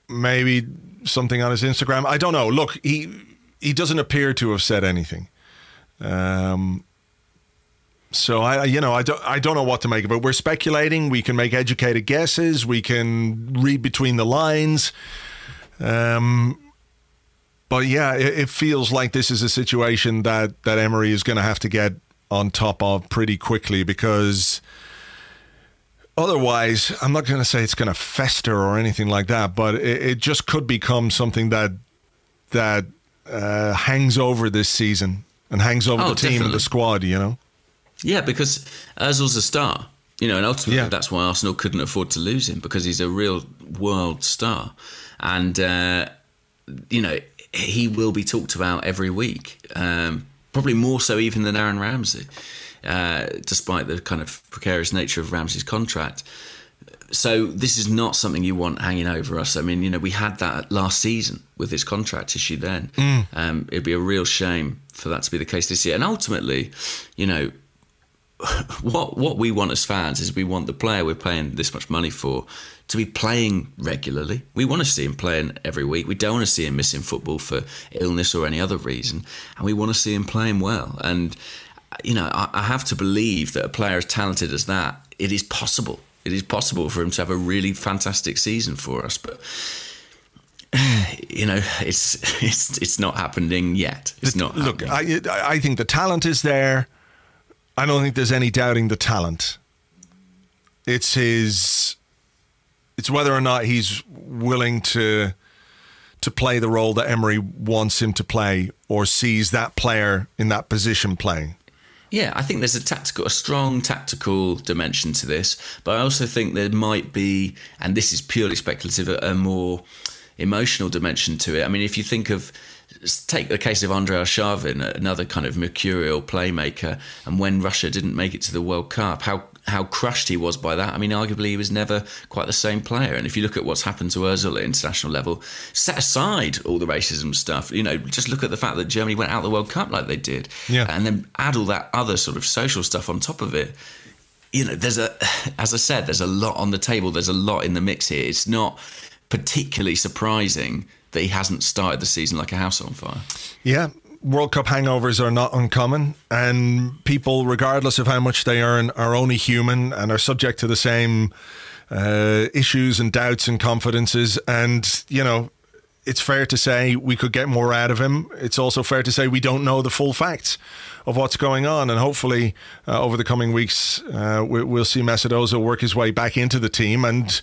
Maybe something on his Instagram. I don't know. Look, he doesn't appear to have said anything. So I don't know what to make of it. We're speculating. We can make educated guesses. We can read between the lines. But yeah, it feels like this is a situation that Emery is going to have to get on top of pretty quickly, because otherwise, I'm not going to say it's going to fester or anything like that, but it just could become something that hangs over this season and hangs over the team and the squad, you know? Yeah, because Ozil's a star, and ultimately that's why Arsenal couldn't afford to lose him, because he's a real world star. And, he will be talked about every week, probably more so even than Aaron Ramsey, despite the kind of precarious nature of Ramsey's contract. So this is not something you want hanging over us. I mean, we had that last season with his contract issue then. It'd be a real shame for that to be the case this year. And ultimately, what we want as fans is we want the player we're paying this much money for to be playing regularly. We want to see him playing every week. We don't want to see him missing football for illness or any other reason. And we want to see him playing well. And, I have to believe that a player as talented as that, it is possible. It is possible for him to have a really fantastic season for us. But, it's not happening yet. It's not happening. Look, I think the talent is there. I don't think there's any doubting the talent. It's whether or not he's willing to play the role that Emery wants him to play, or sees that player in that position playing. Yeah, I think there's a strong tactical dimension to this, but I also think there might be, and this is purely speculative, a more emotional dimension to it. I mean, if you take the case of Andrei Arshavin, another kind of mercurial playmaker, and when Russia didn't make it to the World Cup, how crushed he was by that. I mean, arguably he was never quite the same player. And if you look at what's happened to Ozil at international level, set aside all the racism stuff, just look at the fact that Germany went out of the World Cup like they did, and then add all that other sort of social stuff on top of it. As I said, there's a lot on the table. There's a lot in the mix here. It's not particularly surprising that he hasn't started the season like a house on fire. Yeah. World Cup hangovers are not uncommon, and people, regardless of how much they earn, are only human and are subject to the same issues and doubts and confidences. And, it's fair to say we could get more out of him. It's also fair to say we don't know the full facts of what's going on. And hopefully over the coming weeks, we'll see Mesut Ozil work his way back into the team and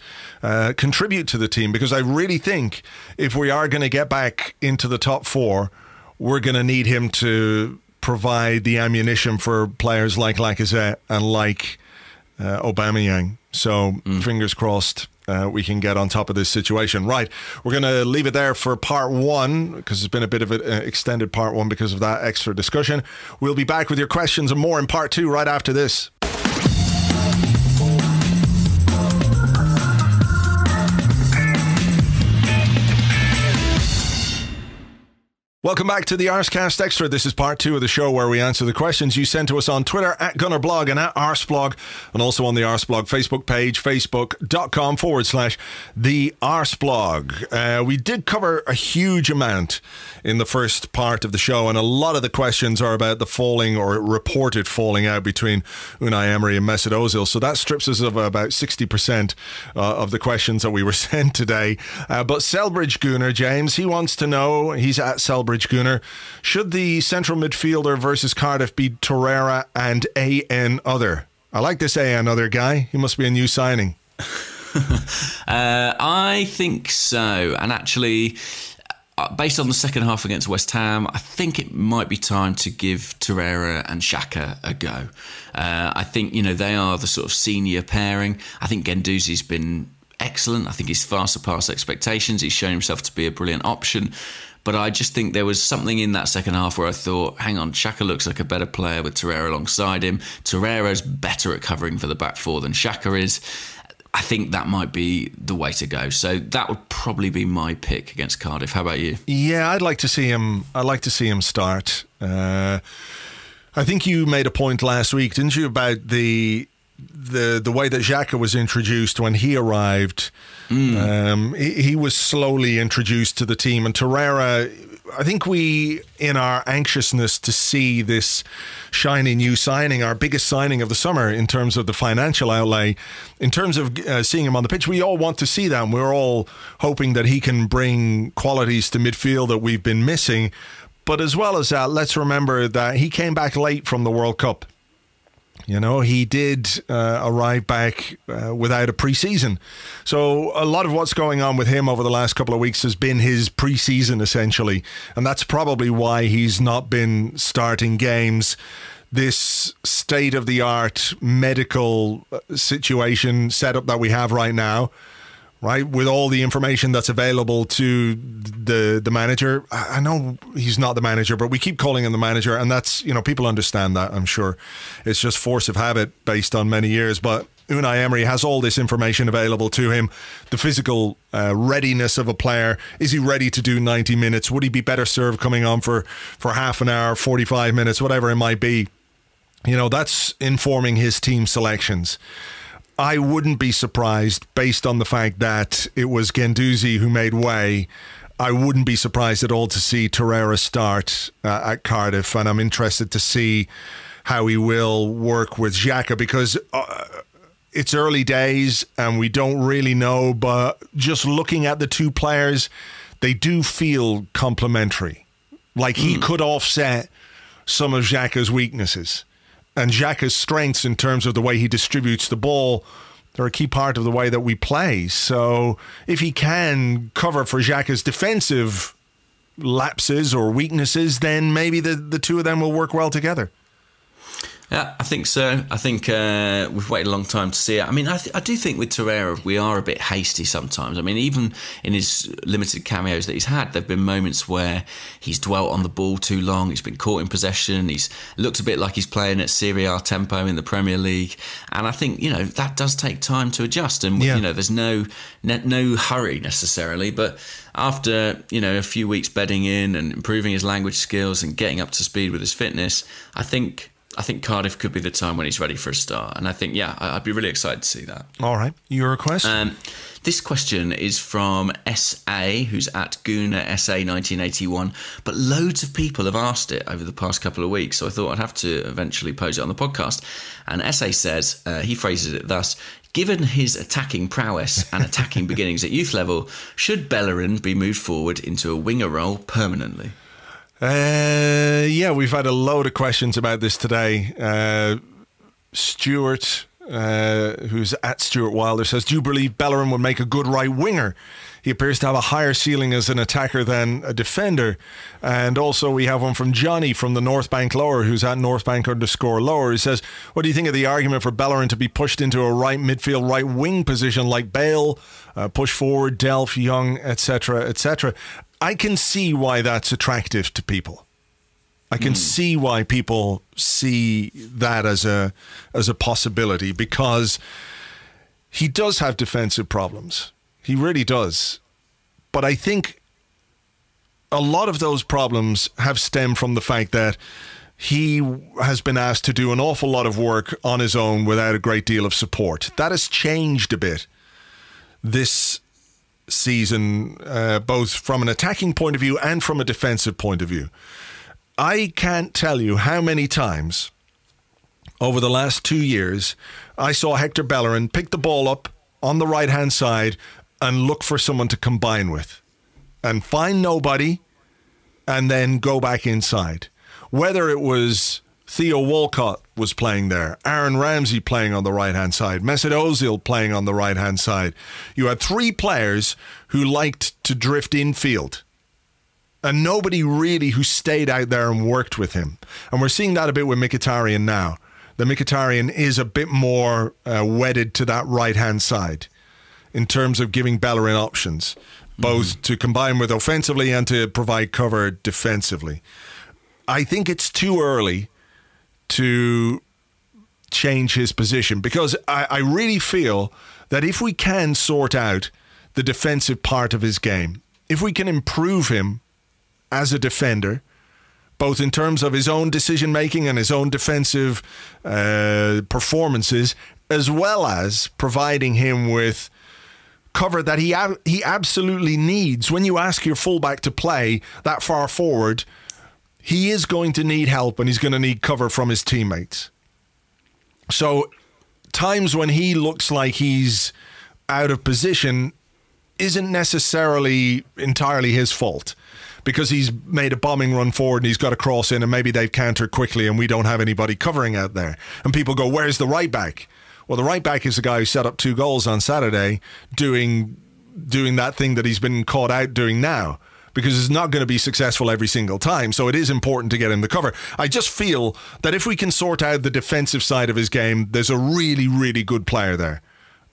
contribute to the team. Because I really think if we are going to get back into the top four, we're going to need him to provide the ammunition for players like Lacazette and like Aubameyang. So fingers crossed we can get on top of this situation. Right, we're going to leave it there for part one because it's been a bit of an extended part one because of that extra discussion. We'll be back with your questions and more in part two right after this. Welcome back to the Arsecast Extra. This is part two of the show where we answer the questions you sent to us on Twitter at Gunnerblog and at Arseblog, and also on the Arseblog Facebook page, facebook.com/the Arseblog. We did cover a huge amount in the first part of the show, and a lot of the questions are about the falling or reported falling out between Unai Emery and Mesut Ozil. So that strips us of about 60% of the questions that we were sent today. But Selbridge Gunner, James, he wants to know, he's at Selbridge Gunner, should the central midfielder versus Cardiff be Torreira and AN other? I like this AN other guy. He must be a new signing. I think so. And actually, based on the second half against West Ham, I think it might be time to give Torreira and Xhaka a go. I think, they are the sort of senior pairing. I think Guendouzi's been excellent. I think he's far surpassed expectations. He's shown himself to be a brilliant option. But I just think there was something in that second half where I thought, hang on, Xhaka looks like a better player with Torreira alongside him. Torreira's better at covering for the back four than Xhaka is. I think that might be the way to go. So that would probably be my pick against Cardiff. How about you? Yeah, I'd like to see him. I'd like to see him start. I think you made a point last week, didn't you, about the way that Xhaka was introduced when he arrived. He was slowly introduced to the team, and Torreira, I think we, in our anxiousness to see this shiny new signing, our biggest signing of the summer in terms of the financial outlay, in terms of seeing him on the pitch, we all want to see that. And we're all hoping that he can bring qualities to midfield that we've been missing. But as well as that, let's remember that he came back late from the World Cup. He did arrive back without a pre-season. So a lot of what's going on with him over the last couple of weeks has been his pre-season, essentially. And that's probably why he's not been starting games. This state-of-the-art medical situation setup that we have right now, right, with all the information that's available to the manager. I know he's not the manager, but we keep calling him the manager, and that's, people understand that, I'm sure. It's just force of habit based on many years. But Unai Emery has all this information available to him. The physical readiness of a player. Is he ready to do 90 minutes? Would he be better served coming on for half an hour, 45 minutes, whatever it might be? That's informing his team selections. I wouldn't be surprised, based on the fact that it was Guendouzi who made way, I wouldn't be surprised at all to see Torreira start at Cardiff, and I'm interested to see how he will work with Xhaka, because it's early days and we don't really know, but just looking at the two players, they do feel complementary. Like he could offset some of Xhaka's weaknesses. And Xhaka's strengths in terms of the way he distributes the ball, they're a key part of the way that we play. So if he can cover for Xhaka's defensive lapses or weaknesses, then maybe the two of them will work well together. Yeah, I think so. I think we've waited a long time to see it. I mean, I do think with Torreira, we are a bit hasty sometimes. I mean, even in his limited cameos that he's had, there have been moments where he's dwelt on the ball too long. He's been caught in possession. He's looked a bit like he's playing at Serie A tempo in the Premier League. And I think, that does take time to adjust. And, there's no hurry necessarily. But after, a few weeks bedding in and improving his language skills and getting up to speed with his fitness, I think Cardiff could be the time when he's ready for a start. And I think, I'd be really excited to see that. All right. Your request? This question is from SA, who's at Guna SA 1981, but loads of people have asked it over the past couple of weeks, so I thought I'd have to eventually pose it on the podcast. And SA says, he phrases it thus: given his attacking prowess and attacking beginnings at youth level, should Bellerin be moved forward into a winger role permanently? Yeah, we've had a load of questions about this today. Stuart, who's at Stuart Wilder, says, do you believe Bellerin would make a good right winger? He appears to have a higher ceiling as an attacker than a defender. And also we have one from Johnny from the North Bank Lower, who's at Northbank_Lower. He says, what do you think of the argument for Bellerin to be pushed into a right midfield, right wing position like Bale, push forward, Delph, Young, etc., etc.? I can see why that's attractive to people. I can see why people see that as a possibility, because he does have defensive problems. He really does. But I think a lot of those problems have stemmed from the fact that he has been asked to do an awful lot of work on his own without a great deal of support. That has changed a bit this season, both from an attacking point of view and from a defensive point of view. I can't tell you how many times over the last 2 years I saw Hector Bellerin pick the ball up on the right-hand side and look for someone to combine with and find nobody and then go back inside. Whether it was Theo Walcott was playing there, Aaron Ramsey playing on the right-hand side, Mesut Ozil playing on the right-hand side. You had 3 players who liked to drift infield. And nobody really who stayed out there and worked with him. And we're seeing that a bit with Mkhitaryan now. The Mkhitaryan is a bit more wedded to that right-hand side in terms of giving Bellerin options, both to combine with offensively and to provide cover defensively. I think it's too early to change his position, because I really feel that if we can sort out the defensive part of his game, if we can improve him as a defender, both in terms of his own decision-making and his own defensive performances, as well as providing him with cover that he absolutely needs. When you ask your fullback to play that far forward, he is going to need help and he's going to need cover from his teammates. So times when he looks like he's out of position isn't necessarily entirely his fault, because he's made a bombing run forward and he's got to cross in and maybe they've countered quickly and we don't have anybody covering out there. And people go, where's the right back? Well, the right back is the guy who set up 2 goals on Saturday doing that thing that he's been caught out doing now, because it's not going to be successful every single time. So it is important to get him the cover. I just feel that if we can sort out the defensive side of his game, there's a really, really good player there.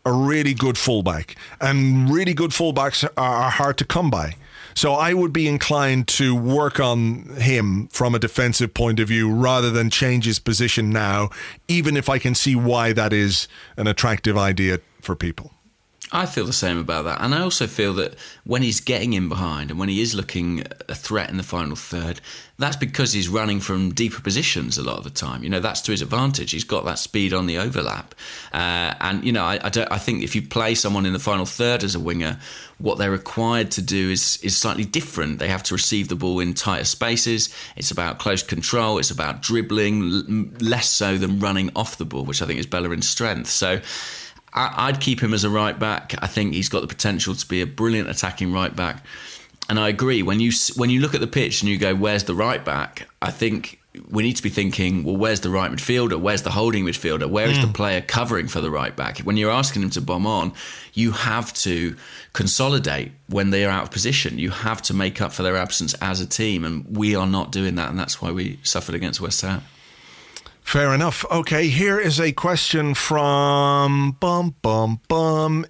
A really good fullback. And really good fullbacks are hard to come by. So I would be inclined to work on him from a defensive point of view rather than change his position now, even if I can see why that is an attractive idea for people. I feel the same about that. And I also feel that when he's getting in behind and when he is looking a threat in the final third, that's because he's running from deeper positions a lot of the time. You know, that's to his advantage. He's got that speed on the overlap. And, you know, I think if you play someone in the final third as a winger, what they're required to do is slightly different. They have to receive the ball in tighter spaces. It's about close control. It's about dribbling, less so than running off the ball, which I think is Bellerin's strength. So I'd keep him as a right back. I think he's got the potential to be a brilliant attacking right back. And I agree, when you look at the pitch and you go, where's the right back? I think we need to be thinking, well, where's the right midfielder? Where's the holding midfielder? Where is the player covering for the right back? When you're asking him to bomb on, you have to consolidate when they are out of position. You have to make up for their absence as a team. And we are not doing that. And that's why we suffered against West Ham. Fair enough. Okay, here is a question from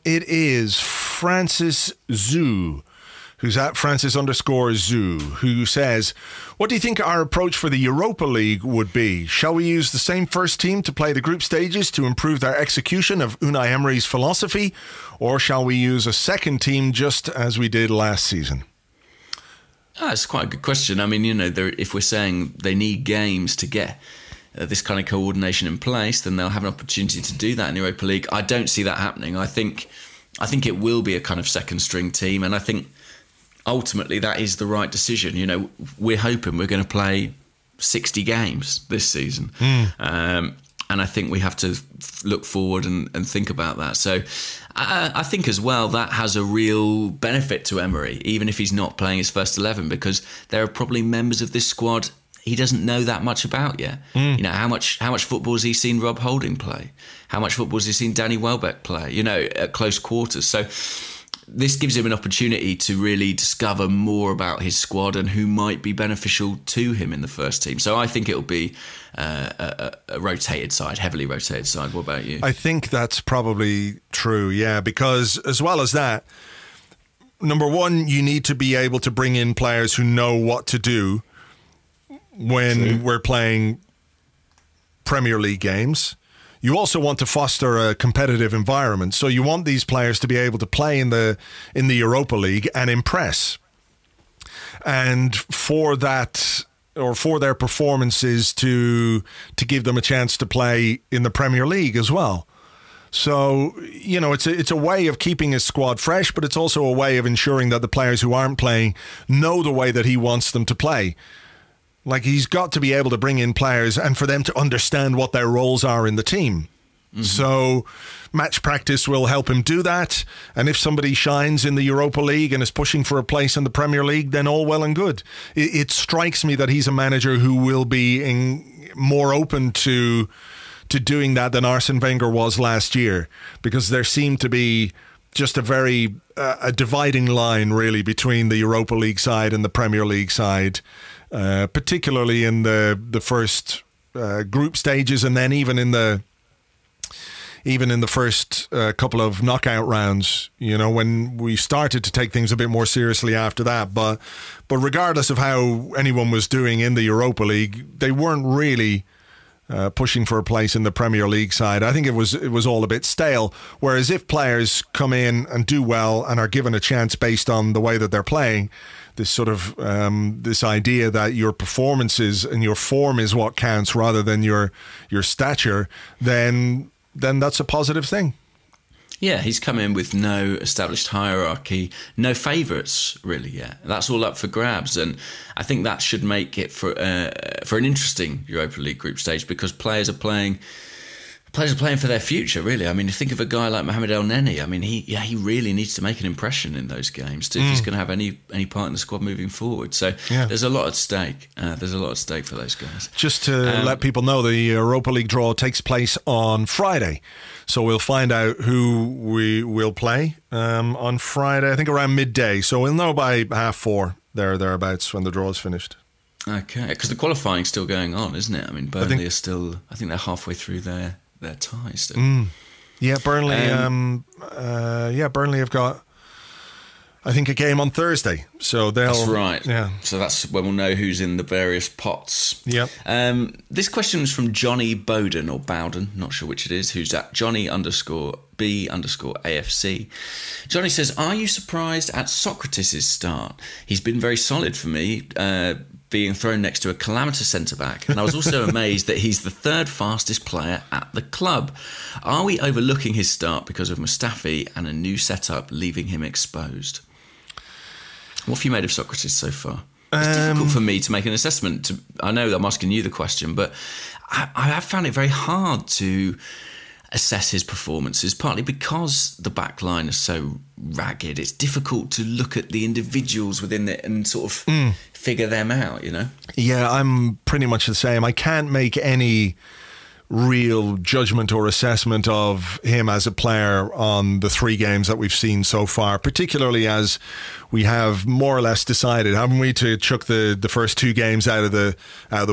It is Francis Zhu, who's at Francis_Zhu, who says, what do you think our approach for the Europa League would be? Shall we use the same first team to play the group stages to improve their execution of Unai Emery's philosophy, or shall we use a second team just as we did last season? That's quite a good question. I mean, you know, if we're saying they need games to get this kind of coordination in place, then they'll have an opportunity to do that in the Europa League. I don't see that happening. I think I think it will be a kind of second string team, and I think ultimately that is the right decision. You know, we're hoping we're going to play 60 games this season. And I think we have to look forward and think about that. So I think as well that has a real benefit to Emery, even if he's not playing his first 11, because there are probably members of this squad he doesn't know that much about yet. You know, how much football has he seen Rob Holding play? How much football has he seen Danny Welbeck play, you know, at close quarters? So this gives him an opportunity to really discover more about his squad and who might be beneficial to him in the first team. So I think it'll be a rotated side, heavily rotated side. What about you? I think that's probably true, yeah, because as well as that, number one, you need to be able to bring in players who know what to do when we're playing Premier League games. You also want to foster a competitive environment. So you want these players to be able to play in the Europa League and impress. And for that, or for their performances to give them a chance to play in the Premier League as well. So, you know, it's a way of keeping his squad fresh, but it's also a way of ensuring that the players who aren't playing know the way that he wants them to play. Like, he's got to be able to bring in players and for them to understand what their roles are in the team. So match practice will help him do that. And if somebody shines in the Europa League and is pushing for a place in the Premier League, then all well and good. It strikes me that he's a manager who will be more open to doing that than Arsene Wenger was last year, because there seemed to be just a dividing line really between the Europa League side and the Premier League side, particularly in the first group stages, and then even in the first couple of knockout rounds, you know, when we started to take things a bit more seriously after that. But regardless of how anyone was doing in the Europa League, they weren't really pushing for a place in the Premier League side. I think it was all a bit stale. Whereas if players come in and do well and are given a chance based on the way that they're playing, this sort of this idea that your performances and your form is what counts rather than your stature, then that's a positive thing. Yeah, he's come in with no established hierarchy, no favourites really yet. That's all up for grabs, and I think that should make it for an interesting Europa League group stage, because players are playing for their future, really. I mean, think of a guy like Mohamed El Neni. I mean, he really needs to make an impression in those games if he's going to have any part in the squad moving forward. So there's a lot at stake. There's a lot at stake for those guys. Just to let people know, the Europa League draw takes place on Friday. So we'll find out who we will play on Friday, I think around midday. So we'll know by 4:30, thereabouts, when the draw is finished. Okay, because the qualifying's still going on, isn't it? I mean, Burnley are still, I think they're halfway through their ties still. Yeah, Burnley. Burnley have got, I think, a game on Thursday. So that's right. Yeah. So that's when we'll know who's in the various pots. Yep. This question is from Johnny Bowden, or Bowden, not sure which it is, who's at Johnny_B_AFC. Johnny says, are you surprised at Sokratis' start? He's been very solid for me, being thrown next to a calamitous centre-back. And I was also amazed that he's the third fastest player at the club. Are we overlooking his start because of Mustafi and a new setup leaving him exposed? What have you made of Sokratis so far? It's difficult for me to make an assessment. I know that I'm asking you the question, but I have found it very hard to assess his performances, partly because the back line is so ragged. It's difficult to look at the individuals within it and sort of figure them out, you know? Yeah, I'm pretty much the same. I can't make any real judgment or assessment of him as a player on the 3 games that we've seen so far, particularly as we have more or less decided, haven't we, to chuck the first 2 games out of the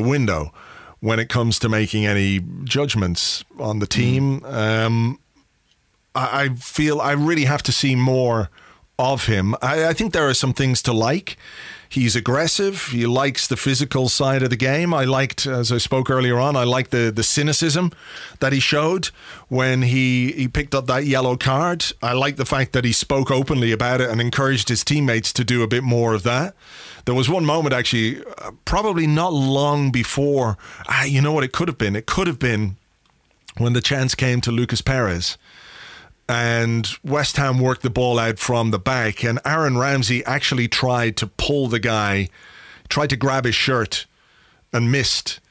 window when it comes to making any judgments on the team. I feel I really have to see more of him. I think there are some things to like. He's aggressive. He likes the physical side of the game. I liked, as I spoke earlier on, I liked the cynicism that he showed when he picked up that yellow card. I like the fact that he spoke openly about it and encouraged his teammates to do a bit more of that. There was one moment, actually, probably not long before, you know what it could have been? It could have been when the chance came to Lucas Perez. and West Ham worked the ball out from the back, and Aaron Ramsey actually tried to pull the guy, tried to grab his shirt and missed.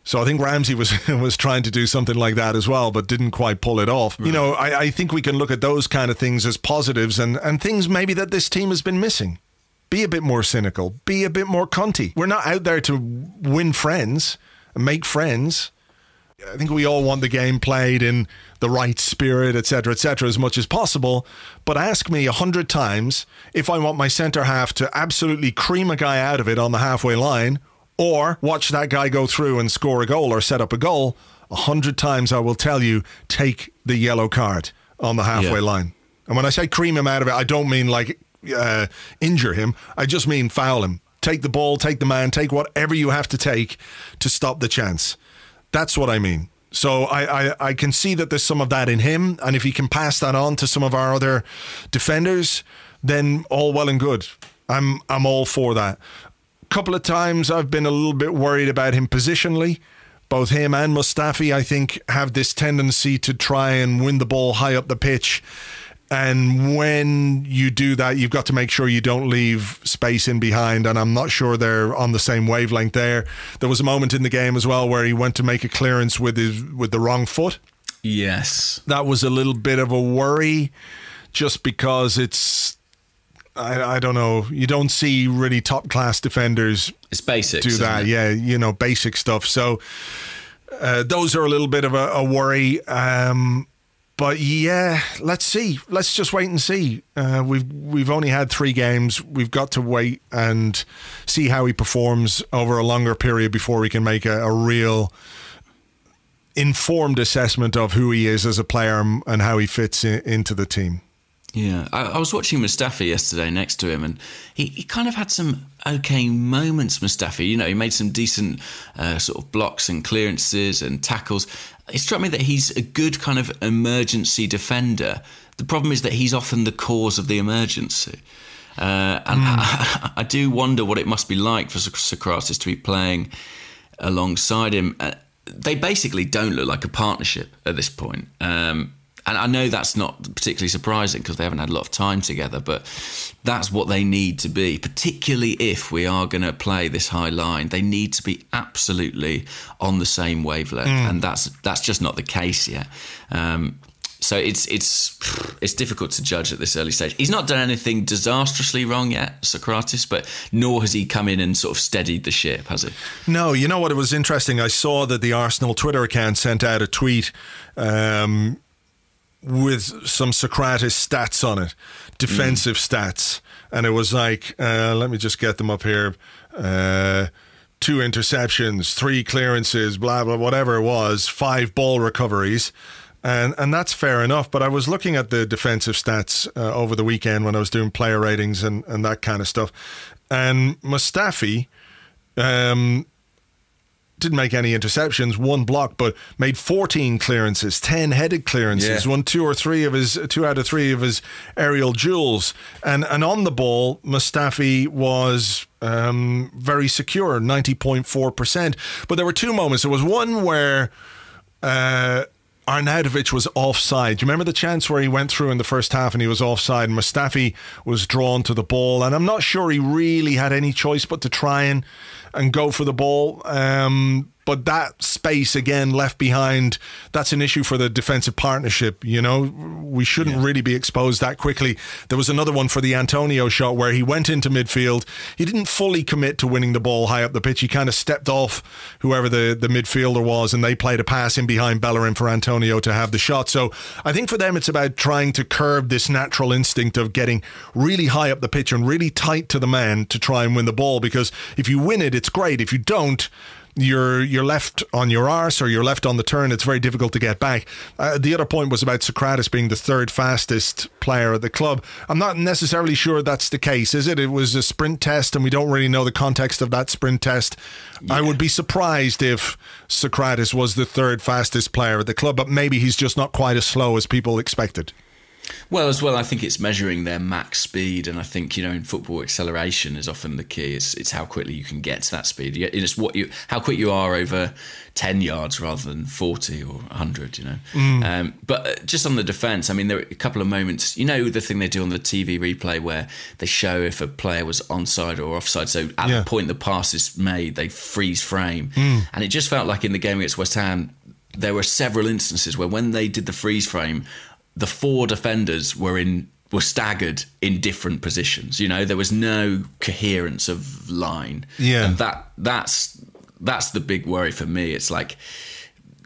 So I think Ramsey was trying to do something like that as well, but didn't quite pull it off. Right. You know, I think we can look at those kind of things as positives and things maybe that this team has been missing. Be a bit more cynical. Be a bit more cunty. We're not out there to win friends and make friends. I think we all want the game played in the right spirit, etc., as much as possible. But ask me 100 times if I want my centre half to absolutely cream a guy out of it on the halfway line, or watch that guy go through and score a goal or set up a goal. 100 times I will tell you, take the yellow card on the halfway line. And when I say cream him out of it, I don't mean like injure him. I just mean foul him. Take the ball, take the man, take whatever you have to take to stop the chance. That's what I mean. So I can see that there's some of that in him, and if he can pass that on to some of our other defenders, then all well and good. I'm all for that. Couple of times I've been a little bit worried about him positionally. Both him and Mustafi, I think, have this tendency to try and win the ball high up the pitch. And when you do that, you've got to make sure you don't leave space in behind. And I'm not sure they're on the same wavelength there. There was a moment in the game as well where he went to make a clearance with the wrong foot. Yes. That was a little bit of a worry, just because it's, I don't know, you don't see really top class defenders it's basics, do that. Yeah, you know, basic stuff. So those are a little bit of a worry. But yeah, let's see. Let's just wait and see. We've only had 3 games. We've got to wait and see how he performs over a longer period before we can make a real informed assessment of who he is as a player and how he fits into the team. Yeah, I was watching Mustafi yesterday next to him, and he kind of had some okay moments, Mustafi. You know, he made some decent sort of blocks and clearances and tackles. It struck me that he's a good kind of emergency defender. The problem is that he's often the cause of the emergency. I do wonder what it must be like for Sokratis to be playing alongside him. They basically don't look like a partnership at this point. And I know that's not particularly surprising because they haven't had a lot of time together, but that's what they need to be, particularly if we are going to play this high line. They need to be absolutely on the same wavelength, and that's just not the case yet. So it's difficult to judge at this early stage. He's not done anything disastrously wrong yet, Sokratis, but nor has he come in and sort of steadied the ship, has he? No, you know what, it was interesting. I saw that the Arsenal Twitter account sent out a tweet with some Sokratis stats on it, defensive stats. And it was like, let me just get them up here. 2 interceptions, 3 clearances, blah, blah, whatever it was, 5 ball recoveries. And that's fair enough. But I was looking at the defensive stats over the weekend when I was doing player ratings and that kind of stuff. And Mustafi didn't make any interceptions, 1 block, but made 14 clearances, 10 headed clearances, won 2 out of 3 of his aerial duels. And on the ball, Mustafi was very secure, 90.4%. But there were 2 moments. There was one where Arnautovic was offside. Do you remember the chance where he went through in the first half and he was offside and Mustafi was drawn to the ball? And I'm not sure he really had any choice but to try and go for the ball. But that space, again, left behind, that's an issue for the defensive partnership. You know, we shouldn't really be exposed that quickly. There was another one for the Antonio shot where he went into midfield. He didn't fully commit to winning the ball high up the pitch. He kind of stepped off whoever the midfielder was, and they played a pass in behind Bellerin for Antonio to have the shot. So I think for them, it's about trying to curb this natural instinct of getting really high up the pitch and really tight to the man to try and win the ball, because if you win it, it's great. If you don't, you're left on your arse or you're left on the turn. It's very difficult to get back. The other point was about Sokratis being the 3rd fastest player at the club. I'm not necessarily sure that's the case, is it? It was a sprint test and we don't really know the context of that sprint test. I would be surprised if Sokratis was the 3rd fastest player at the club, but maybe he's just not quite as slow as people expected. Well, as well, I think it's measuring their max speed, and I think, you know, in football, acceleration is often the key. It's how quickly you can get to that speed. It's how quick you are over 10 yards rather than 40 or 100. You know, but just on the defence, I mean, there are a couple of moments. You know, the thing they do on the TV replay where they show if a player was onside or offside. So at the point the pass is made, they freeze frame, and it just felt like in the game against West Ham, there were several instances where when they did the freeze frame, the 4 defenders were staggered in different positions. You know, there was no coherence of line. Yeah, and that's the big worry for me. It's like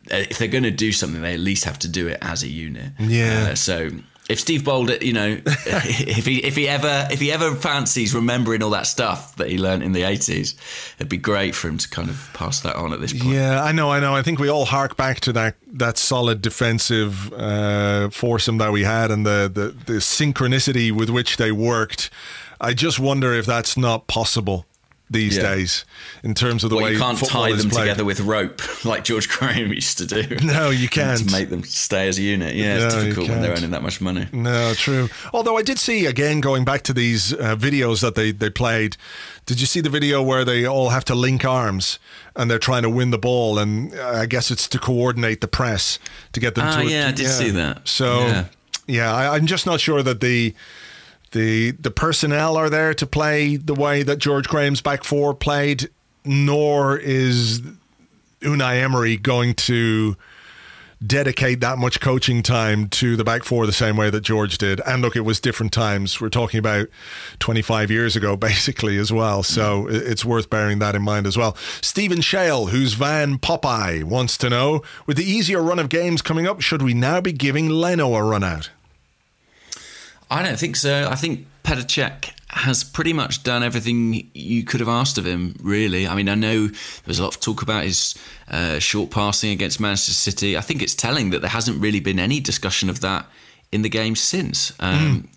if they're going to do something, they at least have to do it as a unit. Yeah. So if Steve Bold, you know, if he ever fancies remembering all that stuff that he learnt in the 80s, it'd be great for him to kind of pass that on at this point. Yeah, I know. I think we all hark back to that solid defensive foursome that we had and the synchronicity with which they worked. I just wonder if that's not possible these days in terms of the way you can't tie them played together with rope like George Graham used to do. No, you can't. To make them stay as a unit. Yeah, it's difficult when they're earning that much money. No, true. Although I did see, again, going back to these videos that they played, did you see the video where they all have to link arms and they're trying to win the ball, and I guess it's to coordinate the press to get them to it. Yeah, I did see that. So, I'm just not sure that the personnel are there to play the way that George Graham's back four played, nor is Unai Emery going to dedicate that much coaching time to the back four the same way that George did. And look, it was different times. We're talking about 25 years ago, basically, as well. So it's worth bearing that in mind as well. Stephen Shale, who's Van Popeye, wants to know, with the easier run of games coming up, should we now be giving Leno a run out? I don't think so. I think Petr Cech has pretty much done everything you could have asked of him, really. I mean, I know there was a lot of talk about his short passing against Manchester City. I think it's telling that there hasn't really been any discussion of that in the game since.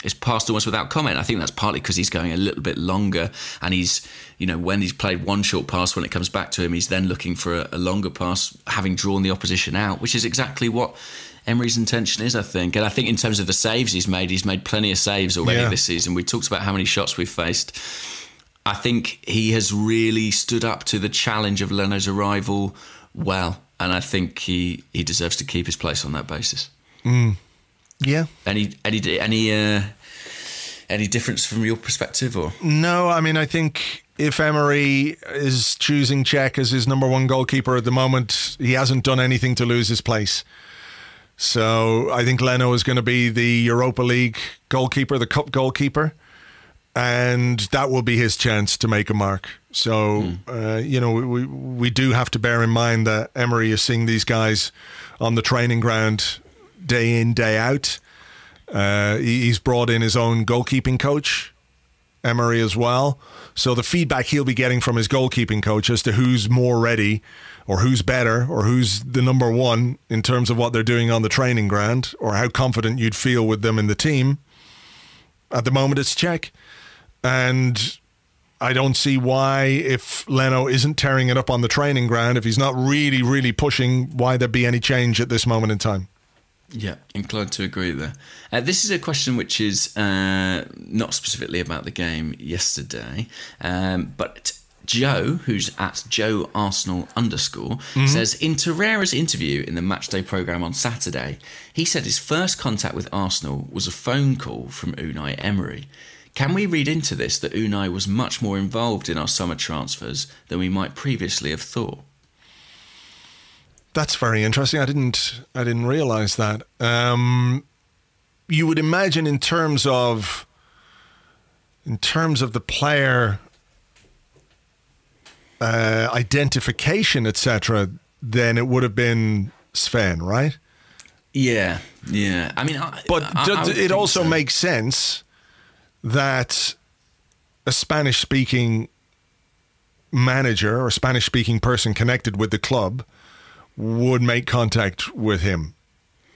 It's passed almost without comment. I think that's partly because he's going a little bit longer, and he's, you know, when he's played one short pass, when it comes back to him, he's then looking for a longer pass, having drawn the opposition out, which is exactly what Emery's intention is, I think. And I think in terms of the saves he's made plenty of saves already this season. We talked about how many shots we've faced. I think he has really stood up to the challenge of Leno's arrival well, and I think he deserves to keep his place on that basis. Yeah. Any difference from your perspective, or? No, I mean, I think if Emery is choosing Cech as his number one goalkeeper at the moment, he hasn't done anything to lose his place. So I think Leno is going to be the Europa League goalkeeper, the cup goalkeeper, and that will be his chance to make a mark. So, you know, we do have to bear in mind that Emery is seeing these guys on the training ground day in, day out. He's brought in his own goalkeeping coach, Emery, as well. So the feedback he'll be getting from his goalkeeping coach as to who's more ready or who's better or who's the number one in terms of what they're doing on the training ground or how confident you'd feel with them in the team. At the moment, it's Cech. And I don't see why, if Leno isn't tearing it up on the training ground, if he's not really, really pushing, why there'd be any change at this moment in time. Yeah, inclined to agree there. This is a question which is not specifically about the game yesterday, but Joe, who's at JoeArsenal_, says, in Torreira's interview in the Matchday programme on Saturday, he said his first contact with Arsenal was a phone call from Unai Emery. Can we read into this that Unai was much more involved in our summer transfers than we might previously have thought? That's very interesting. I didn't realise that. You would imagine in terms of the player identification, etc., then it would have been Sven, right? Yeah. I mean, it also makes sense that a Spanish-speaking manager or Spanish-speaking person connected with the club would make contact with him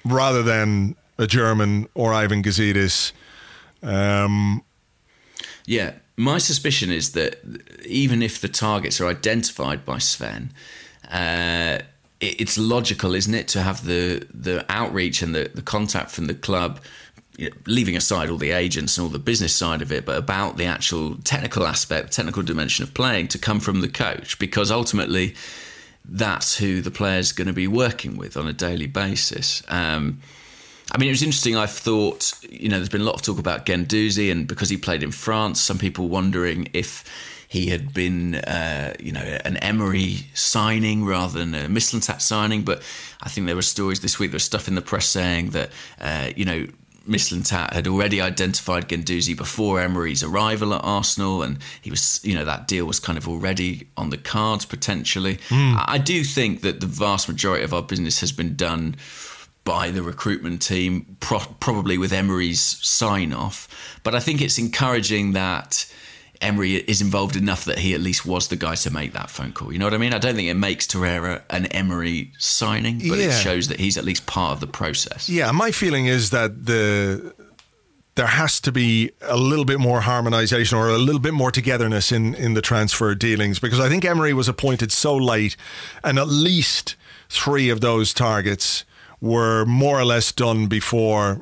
rather than a German or Ivan Gazidis. Yeah, my suspicion is that even if the targets are identified by Sven, it's logical, isn't it, to have the outreach and the contact from the club leaving aside all the agents and all the business side of it, but about the actual technical aspect, technical dimension of playing to come from the coach, because ultimately that's who the player's going to be working with on a daily basis. I mean, it was interesting. I thought, there's been a lot of talk about Guendouzi, and because he played in France, some people wondering if he had been, an Emery signing rather than a Mislintat signing. But I think there were stories this week, there was stuff in the press saying that, Mislintat had already identified Guendouzi before Emery's arrival at Arsenal, and he was, that deal was kind of already on the cards potentially. I do think that the vast majority of our business has been done by the recruitment team, probably with Emery's sign-off. But I think it's encouraging that Emery is involved enough that he at least was the guy to make that phone call. You know what I mean? I don't think it makes Torreira an Emery signing, but it shows that he's at least part of the process. Yeah, my feeling is that there has to be a little bit more harmonisation or a little bit more togetherness in the transfer dealings, because I think Emery was appointed so late, and at least 3 of those targets were more or less done before.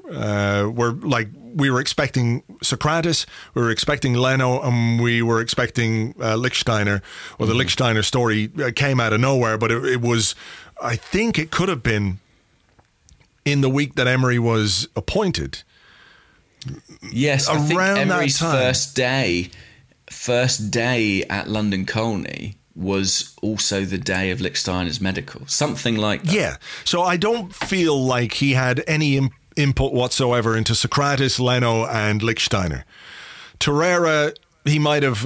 We were expecting Sokratis, we were expecting Leno, and we were expecting Lichtsteiner. Well, the Lichtsteiner story came out of nowhere, but it was, I think it could have been in the week that Emery was appointed. Yes, I think Emery's first day at London Colney was also the day of Lichtsteiner's medical, something like that. Yeah, so I don't feel like he had any input whatsoever into Sokratis, Leno and Lichtsteiner. Torreira, he might have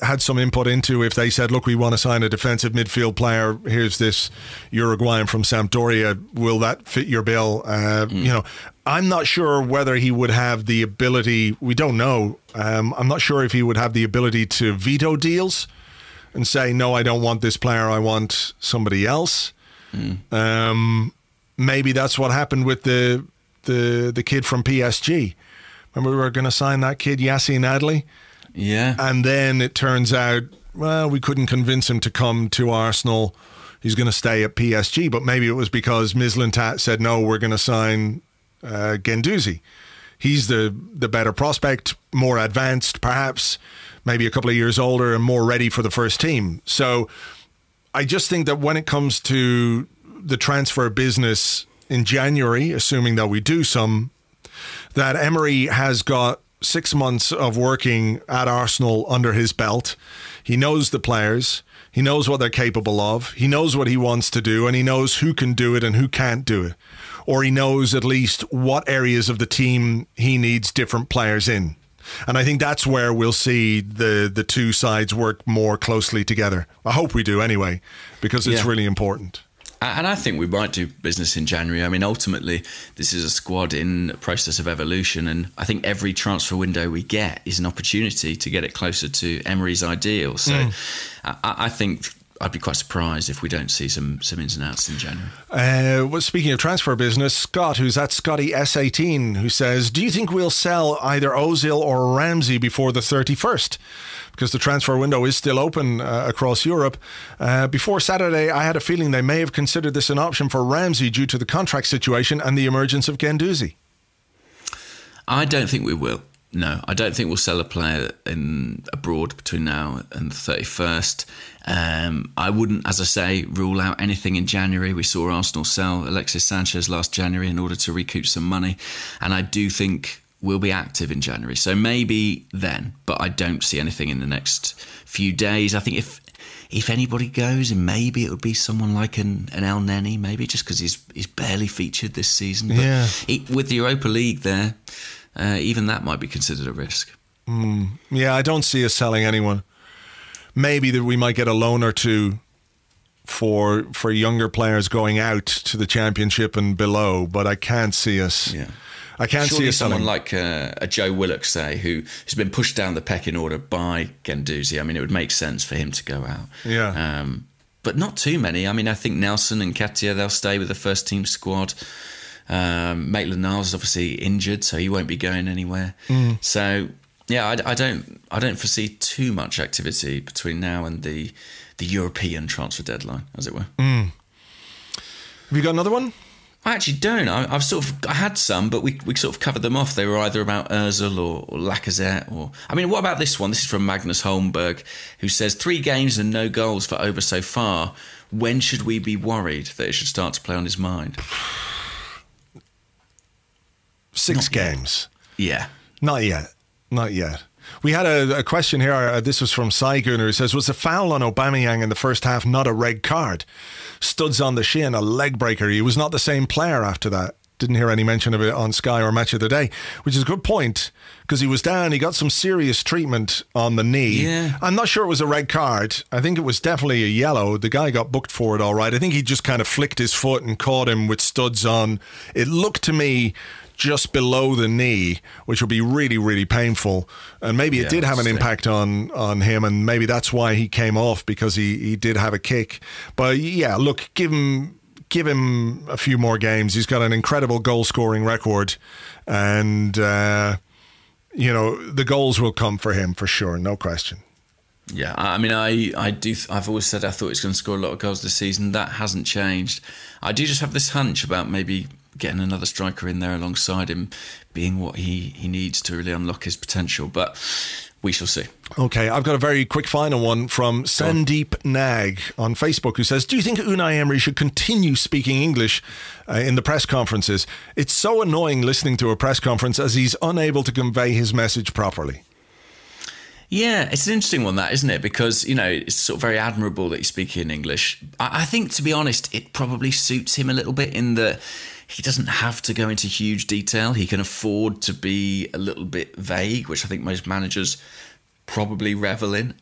had some input into if they said, look, we want to sign a defensive midfield player, here's this Uruguayan from Sampdoria, will that fit your bill? I'm not sure whether he would have the ability, we don't know, I'm not sure if he would have the ability to veto deals and say, no, I don't want this player, I want somebody else. Maybe that's what happened with the kid from PSG. Remember we were going to sign that kid, Yassine Adli? Yeah. And then it turns out, well, we couldn't convince him to come to Arsenal. He's going to stay at PSG. But maybe it was because Mislintat said, no, we're going to sign Guendouzi. He's the better prospect, more advanced perhaps, maybe a couple of years older and more ready for the first team. So I just think that when it comes to the transfer business in January, assuming that we do some, that Emery has got 6 months of working at Arsenal under his belt. He knows the players. He knows what they're capable of. He knows what he wants to do, and he knows who can do it and who can't do it. Or he knows at least what areas of the team he needs different players in. And I think that's where we'll see the two sides work more closely together. I hope we do anyway, because it's really important. And I think we might do business in January. I mean, ultimately, this is a squad in a process of evolution, and I think every transfer window we get is an opportunity to get it closer to Emery's ideal. So I think I'd be quite surprised if we don't see some ins and outs in January. Well, speaking of transfer business, Scott, who's at Scotty S18, who says, do you think we'll sell either Ozil or Ramsey before the 31st? Because the transfer window is still open across Europe. Before Saturday, I had a feeling they may have considered this an option for Ramsey due to the contract situation and the emergence of Guendouzi. I don't think we will. No, I don't think we'll sell a player abroad between now and the 31st. I wouldn't, as I say, rule out anything in January. We saw Arsenal sell Alexis Sanchez last January in order to recoup some money. And I do think we'll be active in January. So maybe then, but I don't see anything in the next few days. I think if anybody goes, and maybe it would be someone like an El Neni, maybe just because he's barely featured this season. But with the Europa League there, even that might be considered a risk. Yeah, I don't see us selling anyone. Maybe that we might get a loan or two for younger players going out to the Championship and below, but I can't see us. Yeah. I can't see us someone selling. Like a Joe Willock, say, who's been pushed down the pecking order by Guendouzi. I mean, it would make sense for him to go out. Yeah. But not too many. I mean, I think Nelson and Katia, they'll stay with the first team squad. Maitland-Niles is obviously injured, so he won't be going anywhere. So yeah, I don't foresee too much activity between now and the European transfer deadline, as it were. Have you got another one? I actually don't. I had some, but we sort of covered them off. They were either about Ozil or Lacazette. What about this one? This is from Magnus Holmberg, who says 3 games and no goals for Oba so far. When should we be worried that it should start to play on his mind? 6 games. Yeah. Not yet. We had a question here. This was from Saigunner, who says, was the foul on Aubameyang in the first half not a red card? Studs on the shin, a leg breaker. He was not the same player after that. Didn't hear any mention of it on Sky or Match of the Day, which is a good point, because he was down. He got some serious treatment on the knee. Yeah. I'm not sure it was a red card. I think it was definitely a yellow. The guy got booked for it all right. I think he just kind of flicked his foot and caught him with studs on. It looked to me just below the knee, which would be really, really painful. And maybe it did have an impact on him, and maybe that's why he came off, because he did have a kick. But yeah, look, give him a few more games. He's got an incredible goal-scoring record, and the goals will come for him for sure, no question. Yeah, I mean, I've always said I thought he was going to score a lot of goals this season. That hasn't changed. I do just have this hunch about maybe getting another striker in there alongside him being what he needs to really unlock his potential, but we shall see. Okay, I've got a very quick final one from Sandeep Nag on Facebook, who says, do you think Unai Emery should continue speaking English in the press conferences? It's so annoying listening to a press conference as he's unable to convey his message properly. Yeah, it's an interesting one, that, isn't it? Because, it's sort of very admirable that he's speaking in English. I think, to be honest, it probably suits him a little bit in that he doesn't have to go into huge detail. He can afford to be a little bit vague, which I think most managers probably revel in.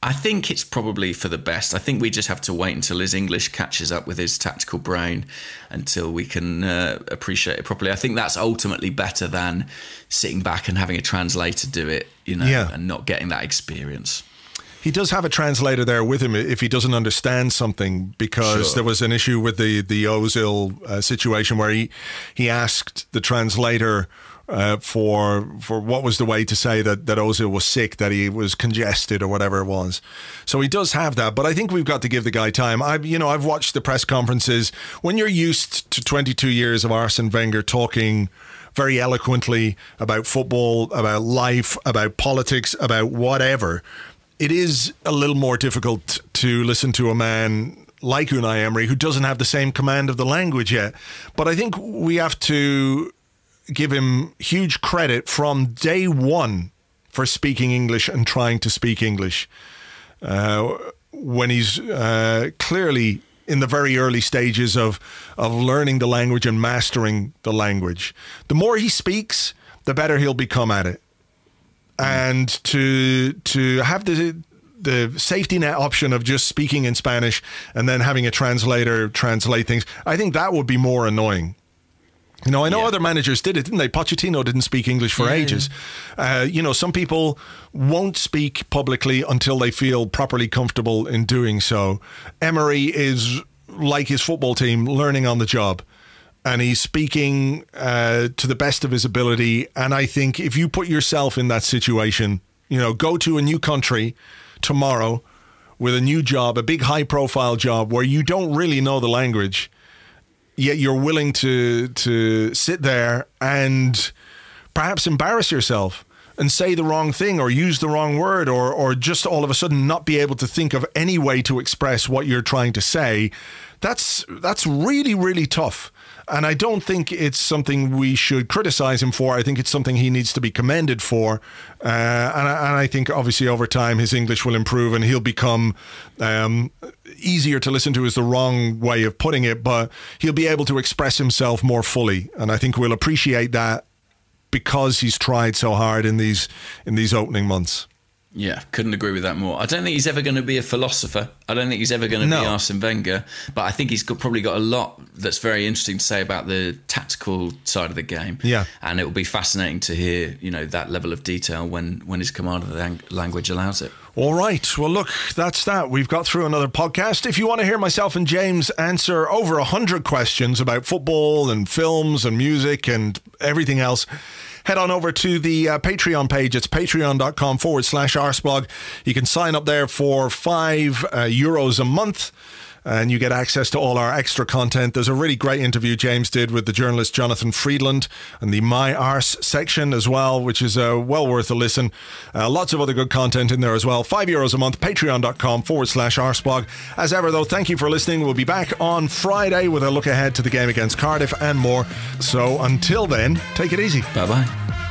I think it's probably for the best. I think we just have to wait until his English catches up with his tactical brain until we can appreciate it properly. I think that's ultimately better than sitting back and having a translator do it, and not getting that experience. He does have a translator there with him if he doesn't understand something, because there was an issue with the Ozil situation where he asked the translator for what was the way to say that Ozil was sick, that he was congested or whatever it was. So he does have that, but I think we've got to give the guy time. I've watched the press conferences. When you're used to 22 years of Arsene Wenger talking very eloquently about football, about life, about politics, about whatever, it is a little more difficult to listen to a man like Unai Emery who doesn't have the same command of the language yet. But I think we have to give him huge credit from day one for speaking English and trying to speak English when he's clearly in the very early stages of learning the language and mastering the language. The more he speaks, the better he'll become at it. And to have the safety net option of just speaking in Spanish and then having a translator translate things, I think that would be more annoying. I know other managers did it, didn't they? Pochettino didn't speak English for ages. Some people won't speak publicly until they feel properly comfortable in doing so. Emery is like his football team, learning on the job. And he's speaking to the best of his ability. And I think if you put yourself in that situation, go to a new country tomorrow with a new job, a big high-profile job where you don't really know the language, yet you're willing to sit there and perhaps embarrass yourself and say the wrong thing or use the wrong word or just all of a sudden not be able to think of any way to express what you're trying to say. That's really, really tough. And I don't think it's something we should criticize him for. I think it's something he needs to be commended for. And I think obviously over time his English will improve and he'll become easier to listen to is the wrong way of putting it, but he'll be able to express himself more fully. And I think we'll appreciate that because he's tried so hard in these opening months. Yeah, couldn't agree with that more. I don't think he's ever going to be a philosopher. I don't think he's ever going to be Arsene Wenger. But I think he's probably got a lot that's very interesting to say about the tactical side of the game. Yeah. And it will be fascinating to hear, that level of detail when his command of the language allows it. All right. Well, look, that's that. We've got through another podcast. If you want to hear myself and James answer over 100 questions about football and films and music and everything else, head on over to the Patreon page. It's patreon.com/Arseblog. You can sign up there for €5 a month. and you get access to all our extra content. There's a really great interview James did with the journalist Jonathan Friedland and the My Arse section as well, which is well worth a listen. Lots of other good content in there as well. €5 a month, patreon.com/Arseblog. As ever, though, thank you for listening. We'll be back on Friday with a look ahead to the game against Cardiff and more. So until then, take it easy. Bye-bye.